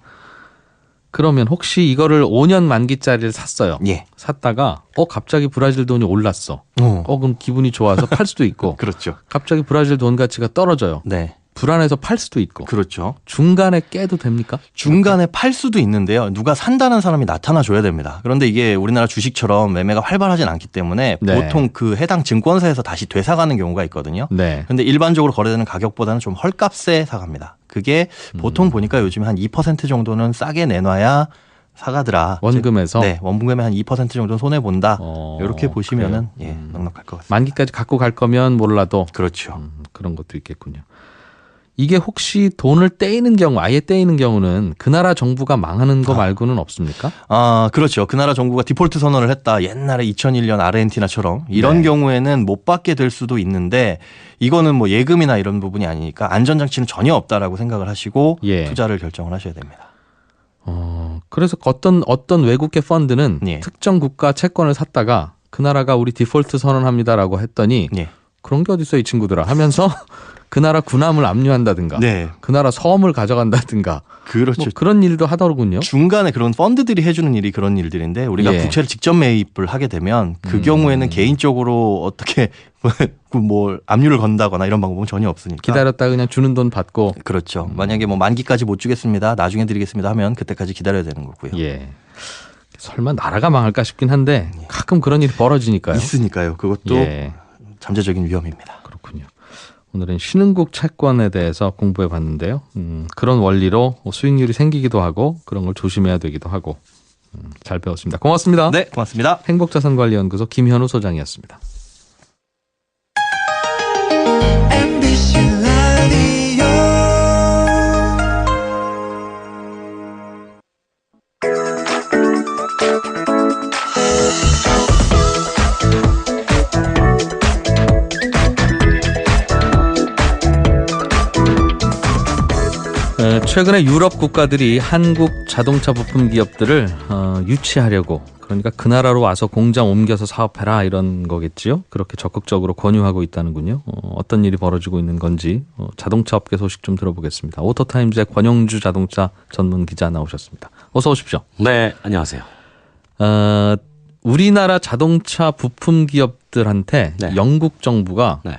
그러면 혹시 이거를 5년 만기짜리를 샀어요. 예. 샀다가 갑자기 브라질 돈이 올랐어. 그럼 기분이 좋아서 팔 수도 있고 그렇죠. 갑자기 브라질 돈 가치가 떨어져요. 네. 불안해서 팔 수도 있고. 그렇죠. 중간에 깨도 됩니까? 중간에 팔 수도 있는데요. 누가 산다는 사람이 나타나 줘야 됩니다. 그런데 이게 우리나라 주식처럼 매매가 활발하진 않기 때문에 네. 보통 그 해당 증권사에서 다시 되사가는 경우가 있거든요. 네. 근데 일반적으로 거래되는 가격보다는 좀 헐값에 사갑니다. 그게 보통 보니까 요즘 한 2% 정도는 싸게 내놔야 사가더라. 원금에서? 네, 원금에 한 2% 정도는 손해 본다. 이렇게 보시면은 그래요? 넉넉할 것 같습니다. 만기까지 갖고 갈 거면 몰라도 그렇죠. 그런 것도 있겠군요. 이게 혹시 돈을 떼이는 경우, 아예 떼이는 경우는 그 나라 정부가 망하는 거 말고는 없습니까? 그렇죠. 그 나라 정부가 디폴트 선언을 했다. 옛날에 2001년 아르헨티나처럼 이런 네. 경우에는 못 받게 될 수도 있는데 이거는 뭐 예금이나 이런 부분이 아니니까 안전장치는 전혀 없다라고 생각을 하시고 예. 투자를 결정을 하셔야 됩니다. 그래서 어떤 외국계 펀드는 예. 특정 국가 채권을 샀다가 그 나라가 우리 디폴트 선언합니다라고 했더니 예. 그런 게 어딨어 이 친구들아 하면서 그 나라 군함을 압류한다든가 네. 그 나라 섬을 가져간다든가 그렇죠. 뭐 그런 일도 하더군요. 중간에 그런 펀드들이 해주는 일이 그런 일들인데 우리가 예. 국채를 직접 매입을 하게 되면 그 경우에는 개인적으로 어떻게 뭐 압류를 건다거나 이런 방법은 전혀 없으니까. 기다렸다 그냥 주는 돈 받고. 그렇죠. 만약에 뭐 만기까지 못 주겠습니다. 나중에 드리겠습니다 하면 그때까지 기다려야 되는 거고요. 예. 설마 나라가 망할까 싶긴 한데 가끔 그런 일이 벌어지니까요. 있으니까요. 그것도 예. 잠재적인 위험입니다. 그렇군요. 오늘은 신흥국 채권에 대해서 공부해 봤는데요. 그런 원리로 수익률이 생기기도 하고 그런 걸 조심해야 되기도 하고 잘 배웠습니다. 고맙습니다. 네, 고맙습니다. 행복자산관리연구소 김현우 소장이었습니다. 최근에 유럽 국가들이 한국 자동차 부품 기업들을 유치하려고, 그러니까 그 나라로 와서 공장 옮겨서 사업해라 이런 거겠지요. 그렇게 적극적으로 권유하고 있다는군요. 어떤 일이 벌어지고 있는 건지 자동차 업계 소식 좀 들어보겠습니다. 오토타임즈의 권영주 자동차 전문 기자 나오셨습니다. 어서 오십시오. 네, 안녕하세요. 우리나라 자동차 부품 기업들한테 네. 영국 정부가 네.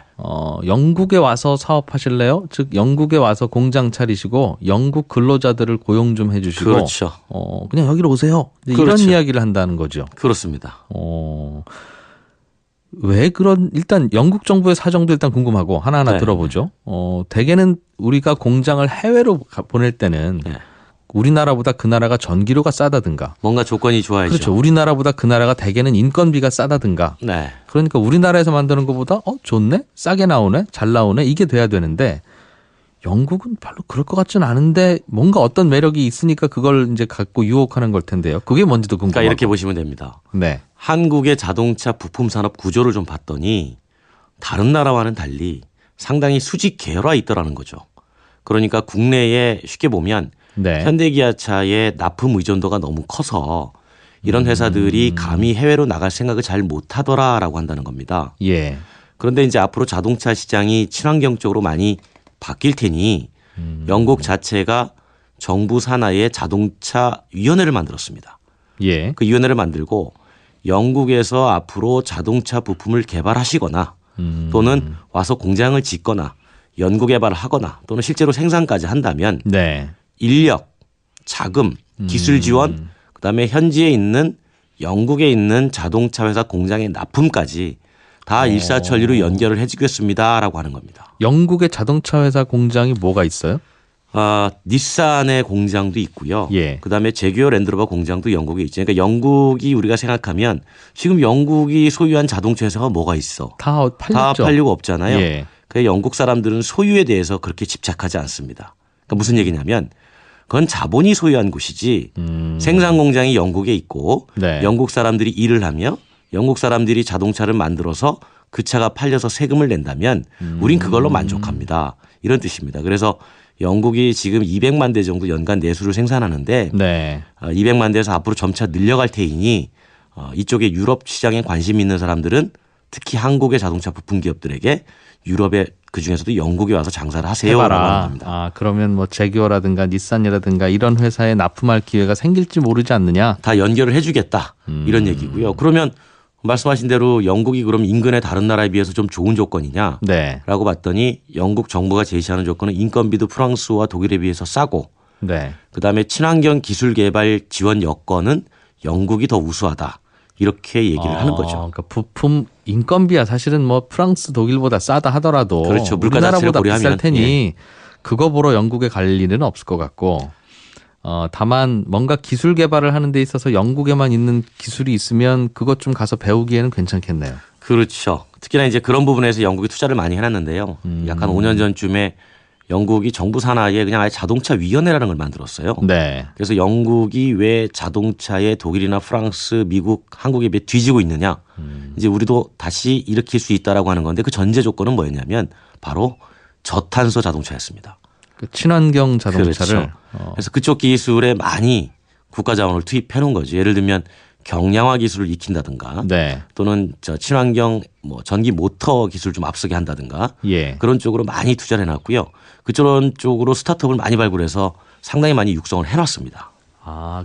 영국에 와서 사업하실래요? 즉 영국에 와서 공장 차리시고 영국 근로자들을 고용 좀 해주시고 그렇죠. 그냥 여기로 오세요. 이런 그렇죠. 이야기를 한다는 거죠. 그렇습니다. 왜 일단 영국 정부의 사정도 일단 궁금하고 하나하나 네. 들어보죠. 대개는 우리가 공장을 해외로 보낼 때는 네. 우리나라보다 그 나라가 전기료가 싸다든가, 뭔가 조건이 좋아야죠. 그렇죠. 우리나라보다 그 나라가 대개는 인건비가 싸다든가, 네. 그러니까 우리나라에서 만드는 것보다 좋네? 싸게 나오네? 잘 나오네? 이게 돼야 되는데 영국은 별로 그럴 것 같지는 않은데 뭔가 어떤 매력이 있으니까 그걸 이제 갖고 유혹하는 걸 텐데요. 그게 뭔지도 궁금하고. 그러니까 이렇게 보시면 됩니다. 네. 한국의 자동차 부품 산업 구조를 좀 봤더니 다른 나라와는 달리 상당히 수직 계열화 있더라는 거죠. 그러니까 국내에 쉽게 보면 네. 현대기아차의 납품 의존도가 너무 커서 이런 회사들이 감히 해외로 나갈 생각을 잘 못하더라라고 한다는 겁니다. 예. 그런데 이제 앞으로 자동차 시장이 친환경 쪽으로 많이 바뀔 테니 영국 자체가 정부 산하의 자동차 위원회를 만들었습니다. 예. 그 위원회를 만들고 영국에서 앞으로 자동차 부품을 개발하시거나 또는 와서 공장을 짓거나 연구 개발을 하거나 또는 실제로 생산까지 한다면 네. 인력, 자금, 기술 지원, 그다음에 현지에 있는 영국에 있는 자동차 회사 공장의 납품까지 다 일사천리로 연결을 해주겠습니다라고 하는 겁니다. 영국의 자동차 회사 공장이 뭐가 있어요? 닛산의 공장도 있고요. 예. 그다음에 제규어 랜드로버 공장도 영국에 있죠. 그러니까 영국이 우리가 생각하면 지금 영국이 소유한 자동차 회사가 뭐가 있어? 다 팔렸죠. 다 팔리고 없잖아요. 예. 그래서 영국 사람들은 소유에 대해서 그렇게 집착하지 않습니다. 그러니까 무슨 얘기냐면 그건 자본이 소유한 곳이지 생산 공장이 영국에 있고 네. 영국 사람들이 일을 하며 영국 사람들이 자동차를 만들어서 그 차가 팔려서 세금을 낸다면 우린 그걸로 만족합니다. 이런 뜻입니다. 그래서 영국이 지금 200만 대 정도 연간 내수를 생산하는데 네. 200만 대에서 앞으로 점차 늘려갈 테이니 이쪽에 유럽 시장에 관심 있는 사람들은 특히 한국의 자동차 부품 기업들에게 유럽에 그중에서도 영국에 와서 장사를 하세요라고 하는 해봐라. 겁니다. 그러면 뭐 제규어라든가 닛산이라든가 이런 회사에 납품할 기회가 생길지 모르지 않느냐. 다 연결을 해주겠다 이런 얘기고요. 그러면 말씀하신 대로 영국이 그럼 인근의 다른 나라에 비해서 좀 좋은 조건이냐라고 네. 봤더니 영국 정부가 제시하는 조건은 인건비도 프랑스와 독일에 비해서 싸고 네. 그다음에 친환경 기술 개발 지원 여건은 영국이 더 우수하다. 이렇게 얘기를 하는 거죠. 그러니까 부품 인건비야 사실은 뭐 프랑스, 독일보다 싸다 하더라도 그렇죠. 물가 자체를 우리나라보다 비쌀 고려하면, 테니 그거 보러 영국에 갈 일은 없을 것 같고 다만 뭔가 기술 개발을 하는 데 있어서 영국에만 있는 기술이 있으면 그것 좀 가서 배우기에는 괜찮겠네요. 그렇죠. 특히나 이제 그런 부분에서 영국이 투자를 많이 해놨는데요. 약한 5년 전쯤에 영국이 정부 산하에 그냥 아예 자동차 위원회라는 걸 만들었어요. 네. 그래서 영국이 왜 자동차에 독일이나 프랑스, 미국, 한국에 비해 뒤지고 있느냐. 이제 우리도 다시 일으킬 수 있다라고 하는 건데 그 전제 조건은 뭐였냐면 바로 저탄소 자동차였습니다. 그 친환경 자동차를. 그렇죠. 그래서 그쪽 기술에 많이 국가 자원을 투입해 놓은 거죠. 예를 들면 경량화 기술을 익힌다든가 네. 또는 친환경 전기 모터 기술 좀 앞서게 한다든가 예. 그런 쪽으로 많이 투자를 해놨고요. 그런 쪽으로 스타트업을 많이 발굴해서 상당히 많이 육성을 해놨습니다.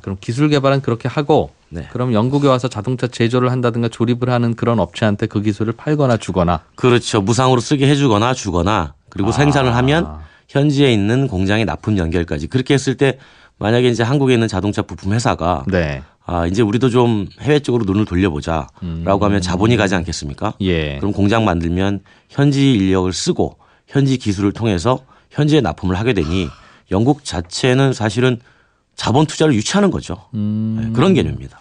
그럼 기술 개발은 그렇게 하고 네. 그럼 영국에 와서 자동차 제조를 한다든가 조립을 하는 그런 업체한테 그 기술을 팔거나 주거나. 그렇죠. 무상으로 쓰게 해주거나 주거나 그리고 생산을 하면 현지에 있는 공장의 납품 연결까지 그렇게 했을 때 만약에 이제 한국에 있는 자동차 부품 회사가 네. 이제 우리도 좀 해외 쪽으로 눈을 돌려보자라고 하면 자본이 가지 않겠습니까? 예. 그럼 공장 만들면 현지 인력을 쓰고 현지 기술을 통해서 현지에 납품을 하게 되니 영국 자체는 사실은 자본 투자를 유치하는 거죠. 네, 그런 개념입니다.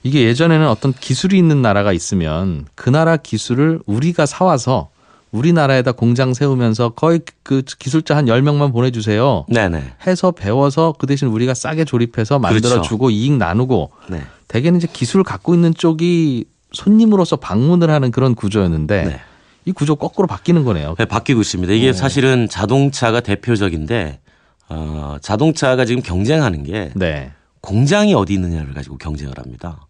이게 예전에는 어떤 기술이 있는 나라가 있으면 그 나라 기술을 우리가 사와서 우리나라에다 공장 세우면서 거의 그 기술자 한 10명만 보내주세요. 네네. 해서 배워서 그 대신 우리가 싸게 조립해서 만들어주고 그렇죠. 이익 나누고 네. 대개는 이제 기술을 갖고 있는 쪽이 손님으로서 방문을 하는 그런 구조였는데 네. 이 구조 거꾸로 바뀌는 거네요. 네, 바뀌고 있습니다. 이게 사실은 자동차가 대표적인데 자동차가 지금 경쟁하는 게 네. 공장이 어디 있느냐를 가지고 경쟁을 합니다.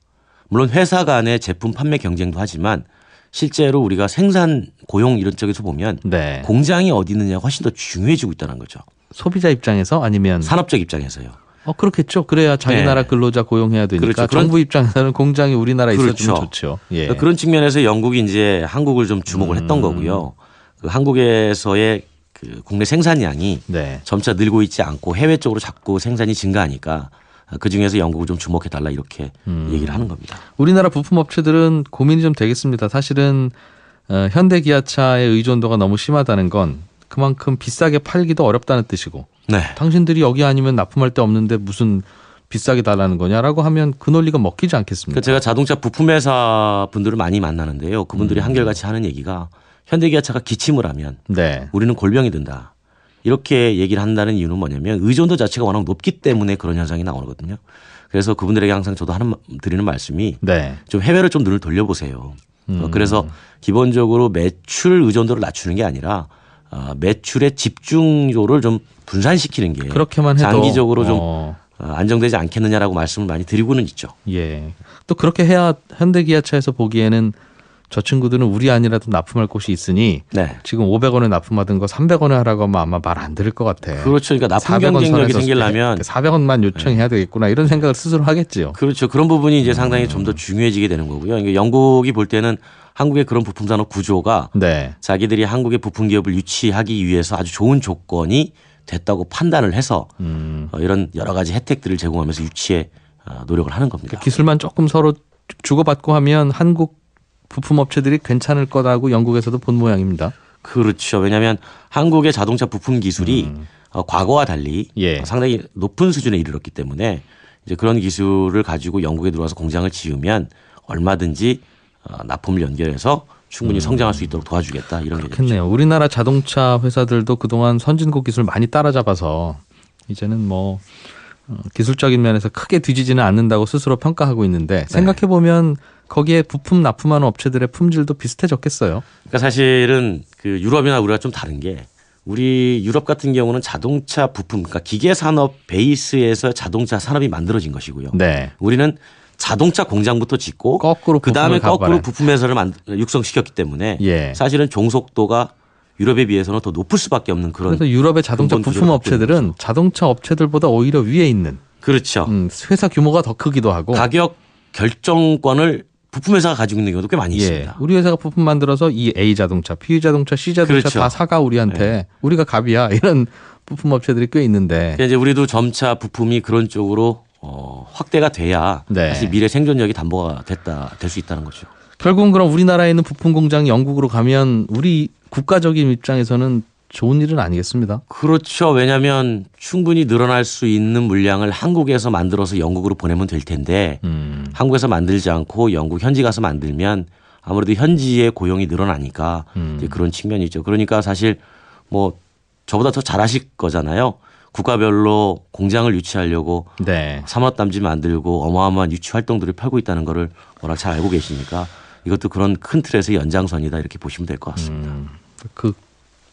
물론 회사 간의 제품 판매 경쟁도 하지만 실제로 우리가 생산 고용 이런 쪽에서 보면 네. 공장이 어디 있느냐가 훨씬 더 중요해지고 있다는 거죠. 소비자 입장에서 아니면 산업적 입장에서요. 그렇겠죠. 그래야 자기 네. 나라 근로자 고용해야 되니까 그렇죠. 정부 입장에서는 공장이 우리나라에 있어주면 그렇죠. 좋죠. 예. 그런 측면에서 영국이 이제 한국을 좀 주목을 했던 거고요. 그 한국에서의 그 국내 생산량이 네. 점차 늘고 있지 않고 해외 쪽으로 자꾸 생산이 증가하니까 그중에서 영국을 좀 주목해달라 이렇게 얘기를 하는 겁니다. 우리나라 부품 업체들은 고민이 좀 되겠습니다. 사실은 현대 기아차의 의존도가 너무 심하다는 건 그만큼 비싸게 팔기도 어렵다는 뜻이고 네. 당신들이 여기 아니면 납품할 데 없는데 무슨 비싸게 달라는 거냐라고 하면 그 논리가 먹히지 않겠습니까? 그러니까 제가 자동차 부품회사 분들을 많이 만나는데요. 그분들이 한결같이 하는 얘기가 현대기아차가 기침을 하면 네. 우리는 골병이 든다. 이렇게 얘기를 한다는 이유는 뭐냐면 의존도 자체가 워낙 높기 때문에 그런 현상이 나오거든요. 그래서 그분들에게 항상 저도 드리는 말씀이 네. 좀 해외를 좀 눈을 돌려보세요. 그래서 기본적으로 매출 의존도를 낮추는 게 아니라 매출의 집중도를 좀 분산시키는 게 그렇게만 해도 장기적으로 좀 안정되지 않겠느냐라고 말씀을 많이 드리고는 있죠. 예. 또 그렇게 해야 현대기아차에서 보기에는 저 친구들은 우리 아니라도 납품할 곳이 있으니 네. 지금 500원에 납품하던 거 300원에 하라고 하면 아마 말 안 들을 것 같아. 그렇죠. 그러니까 납품 400원 경쟁력이 선에서 생기려면 400원만 요청해야 되겠구나 이런 생각을 스스로 하겠지요. 그렇죠. 그런 부분이 이제 상당히 좀 더 중요해지게 되는 거고요. 그러니까 영국이 볼 때는 한국의 그런 부품 산업 구조가 네. 자기들이 한국의 부품 기업을 유치하기 위해서 아주 좋은 조건이 됐다고 판단을 해서 이런 여러 가지 혜택들을 제공하면서 유치에 노력을 하는 겁니다. 기술만 조금 서로 주고받고 하면 한국 부품 업체들이 괜찮을 거라고 영국에서도 본 모양입니다. 그렇죠. 왜냐하면 한국의 자동차 부품 기술이 과거와 달리 예. 상당히 높은 수준에 이르렀기 때문에 이제 그런 기술을 가지고 영국에 들어와서 공장을 지으면 얼마든지 납품을 연결해서 충분히 성장할 수 있도록 도와주겠다 이런 게 그렇겠네요. 우리나라 자동차 회사들도 그동안 선진국 기술 많이 따라잡아서 이제는 뭐 기술적인 면에서 크게 뒤지지는 않는다고 스스로 평가하고 있는데 생각해 보면 거기에 부품 납품하는 업체들의 품질도 비슷해졌겠어요. 그러니까 사실은 그 유럽이나 우리가 좀 다른 게 우리 유럽 같은 경우는 자동차 부품, 그러니까 기계 산업 베이스에서 자동차 산업이 만들어진 것이고요. 네. 우리는 자동차 공장부터 짓고 거꾸로 그 다음에 부품을 거꾸로 부품 회사를 육성시켰기 때문에 예. 사실은 종속도가 유럽에 비해서는 더 높을 수밖에 없는 그런. 그래서 유럽의 자동차 근본 부품 구조를 업체들은 자동차 업체들보다 오히려 위에 있는 그렇죠. 회사 규모가 더 크기도 하고 가격 결정권을 부품 회사가 가지고 있는 경우도 꽤 많이 예. 있습니다. 우리 회사가 부품 만들어서 이 A 자동차, B 자동차, C 자동차 그렇죠. 다 사가 우리한테 우리가 갑이야 이런 부품 업체들이 꽤 있는데 그러니까 이제 우리도 점차 부품이 그런 쪽으로 확대가 돼야 네. 사실 미래 생존력이 담보가 될 수 있다는 거죠. 결국은 그럼 우리나라에 있는 부품 공장이 영국으로 가면 우리 국가적인 입장에서는 좋은 일은 아니겠습니다. 그렇죠. 왜냐하면 충분히 늘어날 수 있는 물량을 한국에서 만들어서 영국으로 보내면 될 텐데 한국에서 만들지 않고 영국 현지 가서 만들면 아무래도 현지의 고용이 늘어나니까 이제 그런 측면이 있죠. 그러니까 사실 뭐 저보다 더 잘하실 거잖아요. 국가별로 공장을 유치하려고 네. 산업단지 만들고 어마어마한 유치 활동들을 펼고 있다는 거를 워낙 잘 알고 계시니까 이것도 그런 큰 틀에서 연장선이다 이렇게 보시면 될 것 같습니다. 그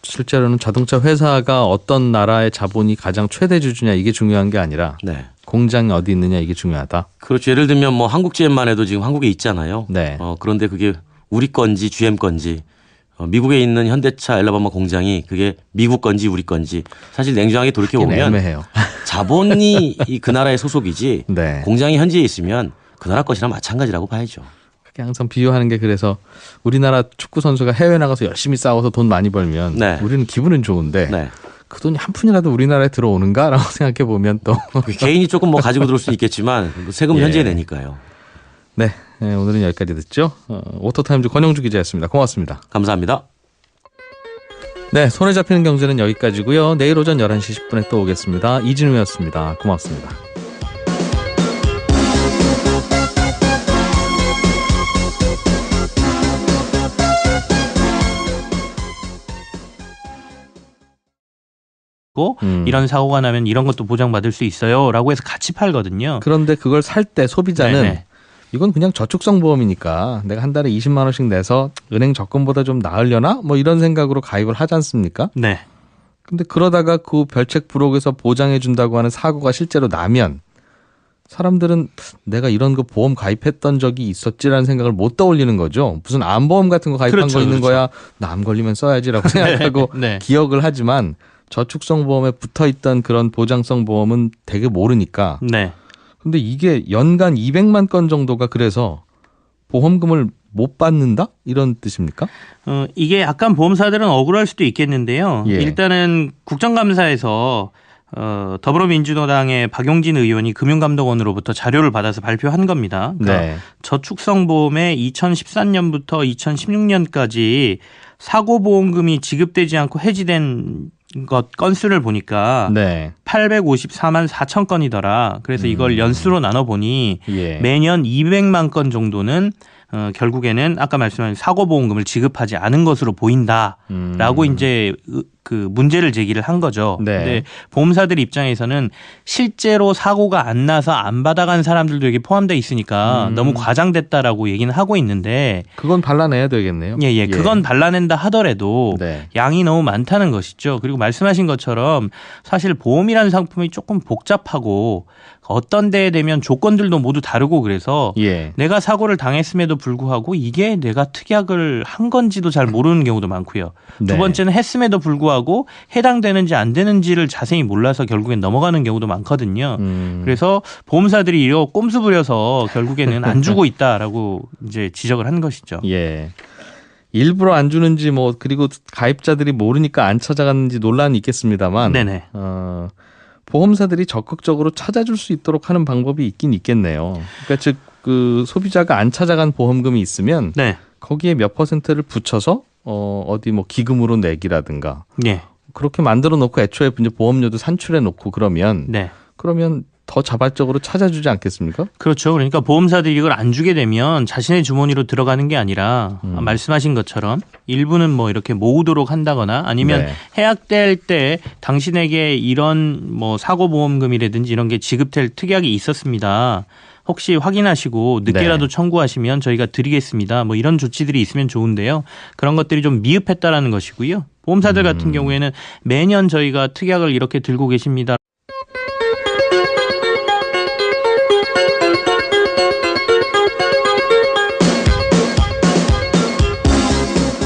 실제로는 자동차 회사가 어떤 나라의 자본이 가장 최대 주주냐 이게 중요한 게 아니라 네. 공장이 어디 있느냐 이게 중요하다. 그렇죠. 예를 들면 뭐 한국 GM만 해도 지금 한국에 있잖아요. 네. 그런데 그게 우리 건지 GM 건지 미국에 있는 현대차 엘라바마 공장이 그게 미국 건지 우리 건지 사실 냉정하게 돌이켜 보면 애매해요. 자본이 그 나라의 소속이지 네. 공장이 현지에 있으면 그 나라 것이랑 마찬가지라고 봐야죠. 그게 항상 비유하는 게 그래서 우리나라 축구 선수가 해외 나가서 열심히 싸워서 돈 많이 벌면 네. 우리는 기분은 좋은데 네. 그 돈이 한 푼이라도 우리나라에 들어오는가라고 생각해 보면 또 개인이 조금 뭐 가지고 들어올 수 있겠지만 세금 예. 현지에 내니까요. 네, 오늘은 여기까지 듣죠. 오토타임즈 권영주 기자였습니다. 고맙습니다. 감사합니다. 네, 손에 잡히는 경제는 여기까지고요. 내일 오전 11시 10분에 또 오겠습니다. 이진우였습니다. 고맙습니다. 이런 사고가 나면 이런 것도 보장받을 수 있어요라고 해서 같이 팔거든요. 그런데 그걸 살 때 소비자는 네네. 이건 그냥 저축성 보험이니까 내가 한 달에 20만 원씩 내서 은행 적금보다 좀 나으려나? 뭐 이런 생각으로 가입을 하지 않습니까? 네. 근데 그러다가 그 별책 부록에서 보장해 준다고 하는 사고가 실제로 나면 사람들은 내가 이런 거 보험 가입했던 적이 있었지라는 생각을 못 떠올리는 거죠. 무슨 암보험 같은 거 가입한 그렇죠, 거 있는 그렇죠. 거야. 나 암 걸리면 써야지라고 생각하고 네. 기억을 하지만 저축성 보험에 붙어있던 그런 보장성 보험은 되게 모르니까. 네. 근데 이게 연간 200만 건 정도가 그래서 보험금을 못 받는다? 이런 뜻입니까? 이게 약간 보험사들은 억울할 수도 있겠는데요. 예. 일단은 국정감사에서 더불어민주당의 박용진 의원이 금융감독원으로부터 자료를 받아서 발표한 겁니다. 그러니까 네. 저축성 보험에 2013년부터 2016년까지 사고보험금이 지급되지 않고 해지된 것 건수를 보니까 네. 854만 4천 건이더라. 그래서 이걸 연수로 나눠보니 예. 매년 200만 건 정도는 결국에는 아까 말씀하신 사고보험금을 지급하지 않은 것으로 보인다라고 이제 그 문제를 제기를 한 거죠. 네. 근데 보험사들 입장에서는 실제로 사고가 안 나서 안 받아간 사람들도 여기 포함되어 있으니까 너무 과장됐다라고 얘기는 하고 있는데 그건 발라내야 되겠네요. 예. 그건 발라낸다 하더라도 네. 양이 너무 많다는 것이죠. 그리고 말씀하신 것처럼 사실 보험이라는 상품이 조금 복잡하고 어떤 데에 되면 조건들도 모두 다르고 그래서 예. 내가 사고를 당했음에도 불구하고 이게 내가 특약을 한 건지도 잘 모르는 경우도 많고요. 네. 두 번째는 했음에도 불구하고 해당되는지 안 되는지를 자세히 몰라서 결국엔 넘어가는 경우도 많거든요. 그래서 보험사들이 이거 꼼수 부려서 결국에는 안 주고 있다라고 이제 지적을 한 것이죠. 예. 일부러 안 주는지 뭐 그리고 가입자들이 모르니까 안 찾아갔는지 논란이 있겠습니다만 네네. 보험사들이 적극적으로 찾아줄 수 있도록 하는 방법이 있긴 있겠네요. 그러니까 즉 그 소비자가 안 찾아간 보험금이 있으면 네. 거기에 몇 퍼센트를 붙여서 어디 뭐 기금으로 내기라든가 예. 그렇게 만들어 놓고 애초에 이제 보험료도 산출해 놓고 그러면 네. 더 자발적으로 찾아주지 않겠습니까? 그렇죠. 그러니까 보험사들이 이걸 안 주게 되면 자신의 주머니로 들어가는 게 아니라 말씀하신 것처럼 일부는 뭐 이렇게 모으도록 한다거나 아니면 네. 해약될 때 당신에게 이런 뭐 사고보험금이라든지 이런 게 지급될 특약이 있었습니다. 혹시 확인하시고 늦게라도 네. 청구하시면 저희가 드리겠습니다. 뭐 이런 조치들이 있으면 좋은데요. 그런 것들이 좀 미흡했다라는 것이고요. 보험사들 같은 경우에는 매년 저희가 특약을 이렇게 들고 계십니다.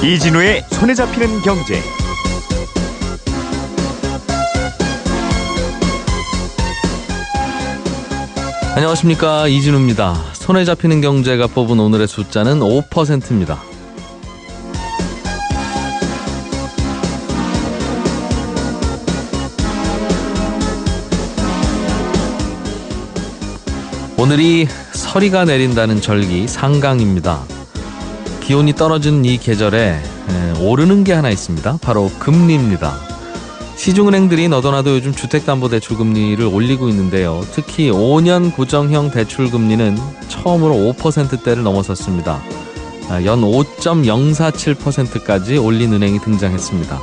이진우의 손에 잡히는 경제. 안녕하십니까, 이진우입니다. 손에 잡히는 경제가 뽑은 오늘의 숫자는 5%입니다. 오늘이 서리가 내린다는 절기 상강입니다. 기온이 떨어지는 이 계절에 오르는 게 하나 있습니다. 바로 금리입니다. 시중은행들이 너도나도 요즘 주택담보대출 금리를 올리고 있는데요. 특히 5년 고정형 대출금리는 처음으로 5%대를 넘어섰습니다. 연 5.047%까지 올린 은행이 등장했습니다.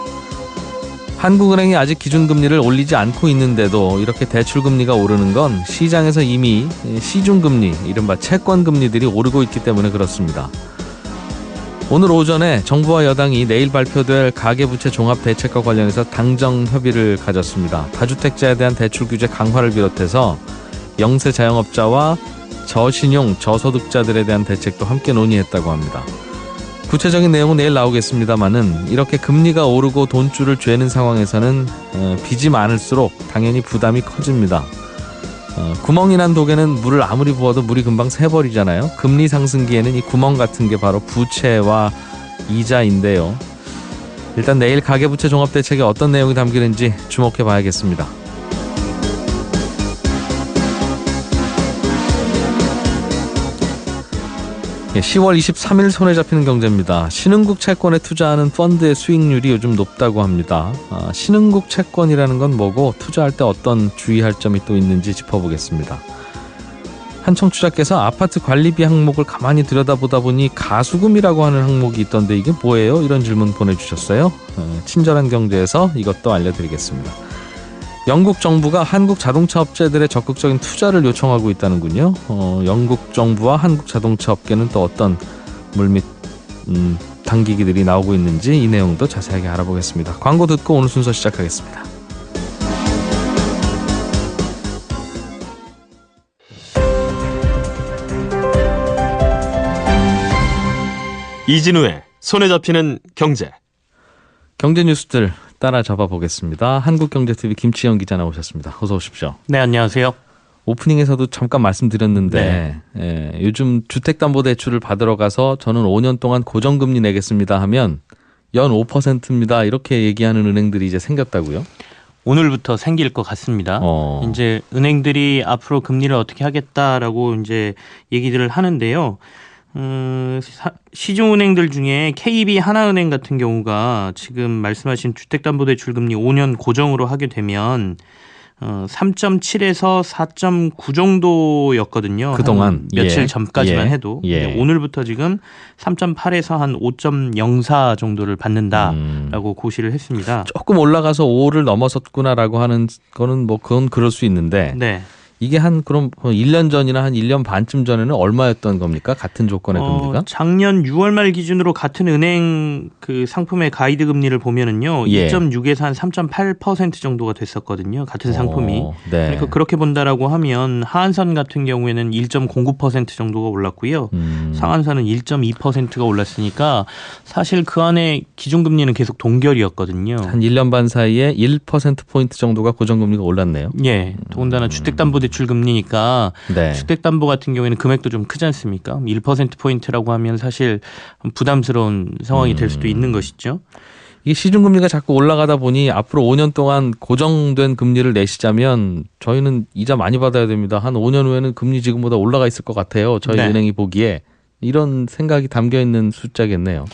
한국은행이 아직 기준금리를 올리지 않고 있는데도 이렇게 대출금리가 오르는 건 시장에서 이미 시중금리, 이른바 채권금리들이 오르고 있기 때문에 그렇습니다. 오늘 오전에 정부와 여당이 내일 발표될 가계부채 종합대책과 관련해서 당정 협의를 가졌습니다. 다주택자에 대한 대출 규제 강화를 비롯해서 영세 자영업자와 저신용, 저소득자들에 대한 대책도 함께 논의했다고 합니다. 구체적인 내용은 내일 나오겠습니다만은 이렇게 금리가 오르고 돈줄을 죄는 상황에서는 빚이 많을수록 당연히 부담이 커집니다. 구멍이 난 독에는 물을 아무리 부어도 물이 금방 새버리잖아요. 금리 상승기에는 이 구멍 같은 게 바로 부채와 이자인데요. 일단 내일 가계부채 종합대책에 어떤 내용이 담기는지 주목해 봐야겠습니다. 10월 23일 손에 잡히는 경제입니다. 신흥국 채권에 투자하는 펀드의 수익률이 요즘 높다고 합니다. 신흥국 채권이라는 건 뭐고 투자할 때 어떤 주의할 점이 또 있는지 짚어보겠습니다. 한 청취자께서 아파트 관리비 항목을 가만히 들여다보다 보니 가수금이라고 하는 항목이 있던데 이게 뭐예요? 이런 질문 보내주셨어요. 친절한 경제에서 이것도 알려드리겠습니다. 영국 정부가 한국 자동차 업체들의 적극적인 투자를 요청하고 있다는군요. 영국 정부와 한국 자동차 업계는 또 어떤 물밑 당기기들이 나오고 있는지 이 내용도 자세하게 알아보겠습니다. 광고 듣고 오늘 순서 시작하겠습니다. 이진우의 손에 잡히는 경제. 경제 뉴스들 따라잡아 보겠습니다. 한국경제TV 김치영 기자 나오셨습니다. 어서 오십시오. 네, 안녕하세요. 오프닝에서도 잠깐 말씀드렸는데 요즘 주택담보대출을 받으러 가서 저는 5년 동안 고정금리 내겠습니다 하면 연 5%입니다. 이렇게 얘기하는 은행들이 이제 생겼다고요? 오늘부터 생길 것 같습니다. 이제 은행들이 앞으로 금리를 어떻게 하겠다라고 이제 얘기들을 하는데요. 시중은행들 중에 KB 하나은행 같은 경우가 지금 말씀하신 주택담보대출 금리 5년 고정으로 하게 되면 3.7에서 4.9 정도였거든요. 그동안 며칠 전까지만 해도 예. 오늘부터 지금 3.8에서 한 5.04 정도를 받는다라고 고시를 했습니다. 조금 올라가서 5를 넘어섰구나라고 하는 거는 뭐 그건 그럴 수 있는데 네. 이게 한 그럼 1년 전이나 한 1년 반쯤 전에는 얼마였던 겁니까? 같은 조건의 금리가? 작년 6월 말 기준으로 같은 은행 그 상품의 가이드 금리를 보면은요. 2.6에서 한 3.8% 정도가 됐었거든요. 같은 상품이. 네. 그러니까 그렇게 본다라고 하면 하한선 같은 경우에는 1.09% 정도가 올랐고요. 상한선은 1.2%가 올랐으니까 사실 그 안에 기준금리는 계속 동결이었거든요. 한 1년 반 사이에 1%포인트 정도가 고정금리가 올랐네요. 예. 더군다나 주택담보대출 금리니까 네. 주택담보 같은 경우에는 금액도 좀 크지 않습니까? 1%포인트라고 하면 사실 부담스러운 상황이 될 수도 있는 것이죠. 이게 시중금리가 자꾸 올라가다 보니 앞으로 5년 동안 고정된 금리를 내시자면 저희는 이자 많이 받아야 됩니다. 한 5년 후에는 금리 지금보다 올라가 있을 것 같아요. 저희 은행이 보기에. 이런 생각이 담겨있는 숫자겠네요.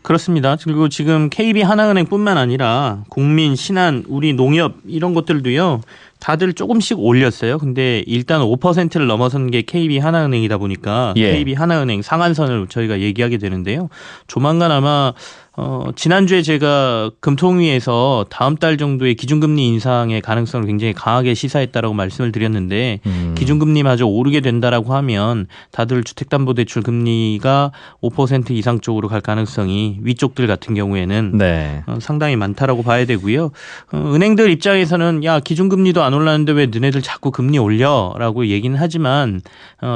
그렇습니다. 그리고 지금 KB 하나은행뿐만 아니라 국민, 신한, 우리 농협 이런 것들도요. 다들 조금씩 올렸어요. 근데 일단 5%를 넘어선 게 KB 하나은행이다 보니까 KB 하나은행 상한선을 저희가 얘기하게 되는데요. 조만간 아마 지난주에 제가 금통위에서 다음 달 정도의 기준금리 인상의 가능성을 굉장히 강하게 시사했다라고 말씀을 드렸는데 기준금리마저 오르게 된다라고 하면 다들 주택담보대출 금리가 5% 이상 쪽으로 갈 가능성이 위쪽들 같은 경우에는 상당히 많다라고 봐야 되고요. 은행들 입장에서는 야 기준금리도 안 올랐는데 왜 너네들 자꾸 금리 올려라고 얘기는 하지만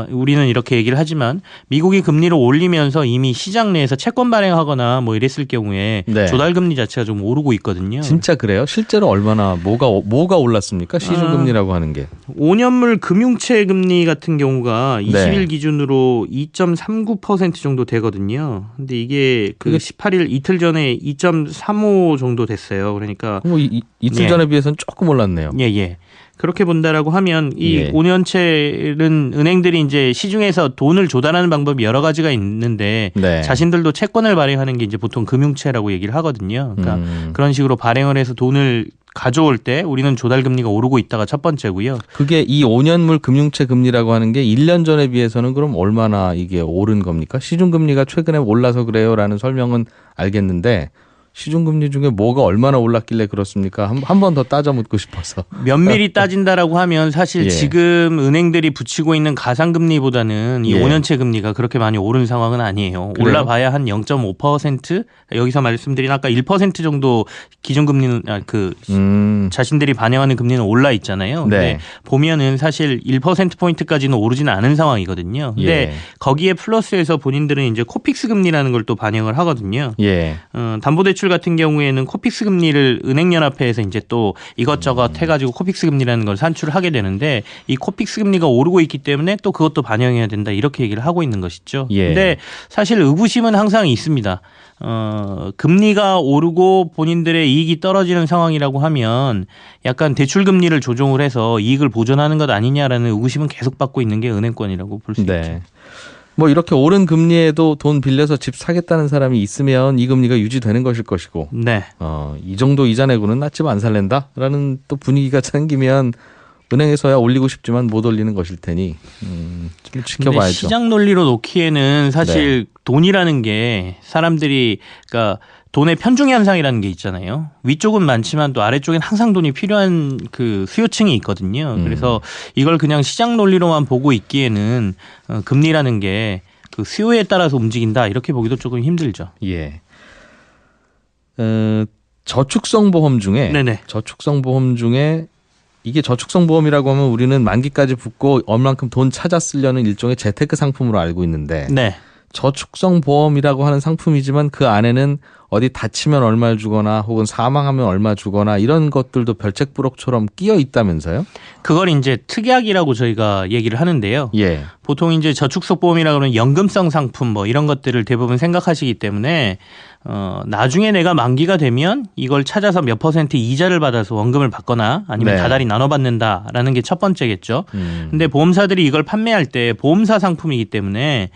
우리는 이렇게 얘기를 하지만 미국이 금리를 올리면서 이미 시장 내에서 채권 발행하거나 뭐 이랬을 경우에 조달금리 자체가 좀 오르고 있거든요. 진짜 그래요? 실제로 얼마나 뭐가 올랐습니까? 시중금리라고 하는 게. 5년물 금융채 금리 같은 경우가 20일 기준으로 2.39% 정도 되거든요. 근데 이게 그 18일 이틀 전에 2.35 정도 됐어요. 그러니까 뭐 이틀 전에 비해서는 조금 올랐네요. 예. 그렇게 본다라고 하면 이 5년채는 은행들이 이제 시중에서 돈을 조달하는 방법이 여러 가지가 있는데 자신들도 채권을 발행하는 게 이제 보통 금융채라고 얘기를 하거든요. 그러니까 그런 식으로 발행을 해서 돈을 가져올 때 우리는 조달금리가 오르고 있다가 첫 번째고요. 그게 이 5년물 금융채 금리라고 하는 게 1년 전에 비해서는 그럼 얼마나 이게 오른 겁니까? 시중금리가 최근에 올라서 그래요라는 설명은 알겠는데 시중금리 중에 뭐가 얼마나 올랐길래 그렇습니까? 한 번 더 따져 묻고 싶어서. 면밀히 따진다라고 하면 사실 지금 은행들이 붙이고 있는 가상금리보다는 이 5년채 금리가 그렇게 많이 오른 상황은 아니에요. 그래요? 올라봐야 한 0.5%? 여기서 말씀드린 아까 1% 정도 기준금리는 자신들이 반영하는 금리는 올라 있잖아요. 근데 보면은 사실 1%포인트까지는 오르지는 않은 상황이거든요. 근데 거기에 플러스해서 본인들은 이제 코픽스 금리라는 걸 또 반영을 하거든요. 담보대출 같은 경우에는 코픽스 금리를 은행연합회에서 이제 또 이것저것 해가지고 코픽스 금리라는 걸 산출을 하게 되는데 이 코픽스 금리가 오르고 있기 때문에 또 그것도 반영해야 된다 이렇게 얘기를 하고 있는 것이죠. 근데 사실 의구심은 항상 있습니다. 금리가 오르고 본인들의 이익이 떨어지는 상황이라고 하면 약간 대출 금리를 조정을 해서 이익을 보존하는 것 아니냐라는 의구심은 계속 받고 있는 게 은행권이라고 볼 수 있죠. 뭐 이렇게 오른 금리에도 돈 빌려서 집 사겠다는 사람이 있으면 이 금리가 유지되는 것일 것이고 이 정도 이자 내고는 나 집 안 살랜다라는 또 분위기가 생기면 은행에서야 올리고 싶지만 못 올리는 것일 테니 좀 지켜봐야죠. 시장 논리로 놓기에는 사실 돈이라는 게 사람들이 그러니까 돈의 편중 현상이라는 게 있잖아요. 위쪽은 많지만 또 아래쪽엔 항상 돈이 필요한 그 수요층이 있거든요. 그래서 이걸 그냥 시장 논리로만 보고 있기에는 금리라는 게 그 수요에 따라서 움직인다 이렇게 보기도 조금 힘들죠. 예. 저축성 보험 중에 네네. 이게 저축성 보험이라고 하면 우리는 만기까지 붙고 얼만큼 돈 찾아 쓰려는 일종의 재테크 상품으로 알고 있는데 네. 저축성 보험이라고 하는 상품이지만 그 안에는 어디 다치면 얼마 주거나 혹은 사망하면 얼마 주거나 이런 것들도 별책부록처럼 끼어 있다면서요? 그걸 이제 특약이라고 저희가 얘기를 하는데요. 예. 보통 이제 저축성 보험이라고 하면 연금성 상품 뭐 이런 것들을 대부분 생각하시기 때문에 나중에 내가 만기가 되면 이걸 찾아서 몇 % 이자를 받아서 원금을 받거나 아니면 네. 다달이 나눠 받는다라는 게 첫 번째겠죠. 근데 보험사들이 이걸 판매할 때 보험사 상품이기 때문에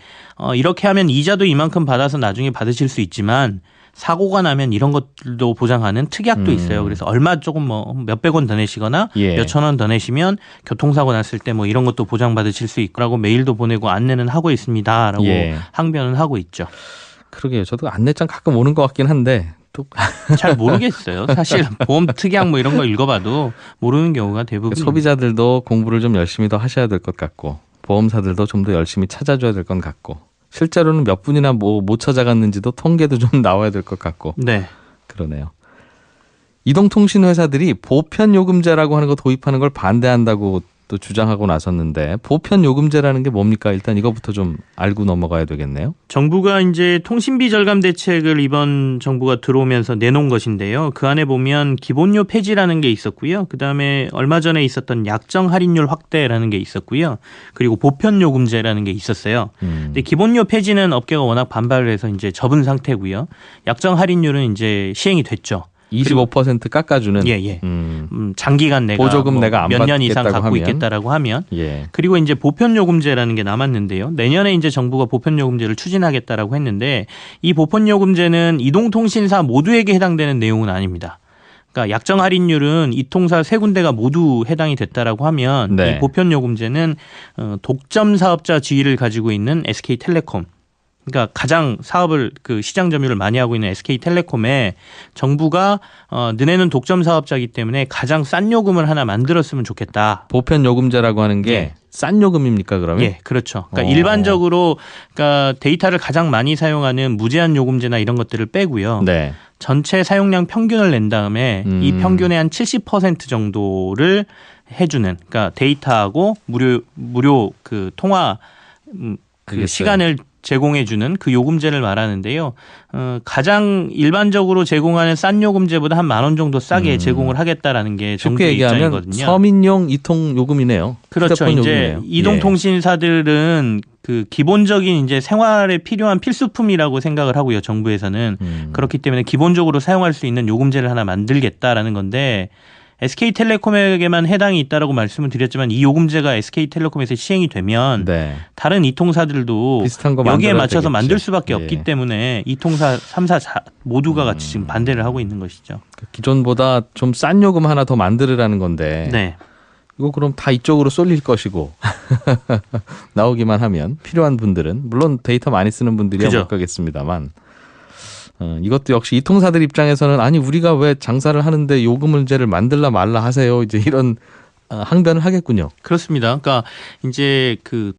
이렇게 하면 이자도 이만큼 받아서 나중에 받으실 수 있지만 사고가 나면 이런 것들도 보장하는 특약도 있어요. 그래서 얼마 조금 뭐 몇백 원 더 내시거나 예. 몇천 원 더 내시면 교통사고 났을 때 뭐 이런 것도 보장받으실 수 있고라고 메일도 보내고 안내는 하고 있습니다라고 예. 항변은 하고 있죠. 그러게요. 저도 안내장 가끔 오는 것 같긴 한데 또 잘 모르겠어요. 사실 보험 특약 뭐 이런 거 읽어봐도 모르는 경우가 대부분. 소비자들도 공부를 좀 열심히 더 하셔야 될 것 같고 보험사들도 좀 더 열심히 찾아줘야 될 것 같고 실제로는 몇 분이나 못 찾아갔는지도 통계도 좀 나와야 될 것 같고 네. 그러네요. 이동통신 회사들이 보편요금제라고 하는 거 도입하는 걸 반대한다고 또 주장하고 나섰는데 보편요금제라는 게 뭡니까? 일단 이거부터 좀 알고 넘어가야 되겠네요. 정부가 이제 통신비 절감 대책을 이번 정부가 들어오면서 내놓은 것인데요. 그 안에 보면 기본료 폐지라는 게 있었고요. 그다음에 얼마 전에 있었던 약정 할인율 확대라는 게 있었고요. 그리고 보편요금제라는 게 있었어요. 근데 기본료 폐지는 업계가 워낙 반발을 해서 이제 접은 상태고요. 약정 할인율은 이제 시행이 됐죠. 25% 깎아주는 예. 장기간 내가 보조금 내가 안 몇 년 이상 받겠다고 갖고 하면. 있겠다라고 하면 예. 그리고 이제 보편요금제라는 게 남았는데요. 내년에 이제 정부가 보편요금제를 추진하겠다라고 했는데 이 보편요금제는 이동통신사 모두에게 해당되는 내용은 아닙니다. 그러니까 약정 할인율은 이통사 세 군데가 모두 해당이 됐다라고 하면 네. 이 보편요금제는 독점 사업자 지위를 가지고 있는 SK텔레콤 그러니까 가장 사업을 그 시장 점유를 많이 하고 있는 SK텔레콤에 정부가 너네는 독점 사업자이기 때문에 가장 싼 요금을 하나 만들었으면 좋겠다. 보편요금제라고 하는 게 싼 요금입니까 그러면? 예, 그렇죠. 그러니까 일반적으로 그러니까 데이터를 가장 많이 사용하는 무제한 요금제나 이런 것들을 빼고요. 네. 전체 사용량 평균을 낸 다음에 이 평균의 한 70% 정도를 해주는 그러니까 데이터하고 무료 그 통화 그 시간을 제공해주는 그 요금제를 말하는데요. 가장 일반적으로 제공하는 싼 요금제보다 한 10,000원 정도 싸게 제공을 하겠다라는 게 정부의 쉽게 얘기하면 입장이거든요. 서민용 이통 요금이네요. 그렇죠. 휴대폰 이제 요금이네요. 이동통신사들은 그 기본적인 이제 생활에 필요한 필수품이라고 생각을 하고요. 정부에서는 그렇기 때문에 기본적으로 사용할 수 있는 요금제를 하나 만들겠다라는 건데. SK텔레콤에게만 해당이 있다라고 말씀을 드렸지만 이 요금제가 SK텔레콤에서 시행이 되면 네. 다른 이통사들도 비슷한 거 여기에 만들어야 맞춰서 되겠지. 만들 수밖에 예. 없기 때문에 이통사 3사 모두가 같이 지금 반대를 하고 있는 것이죠. 기존보다 좀 싼 요금 하나 더 만들으라는 건데 네. 이거 그럼 다 이쪽으로 쏠릴 것이고 나오기만 하면 필요한 분들은 물론 데이터 많이 쓰는 분들이야 그죠. 못 가겠습니다만 이것도 역시 이통사들 입장에서는 아니 우리가 왜 장사를 하는데 요금제를 만들라 말라 하세요 이제 이런 항변을 하겠군요. 그렇습니다. 그러니까 이제 그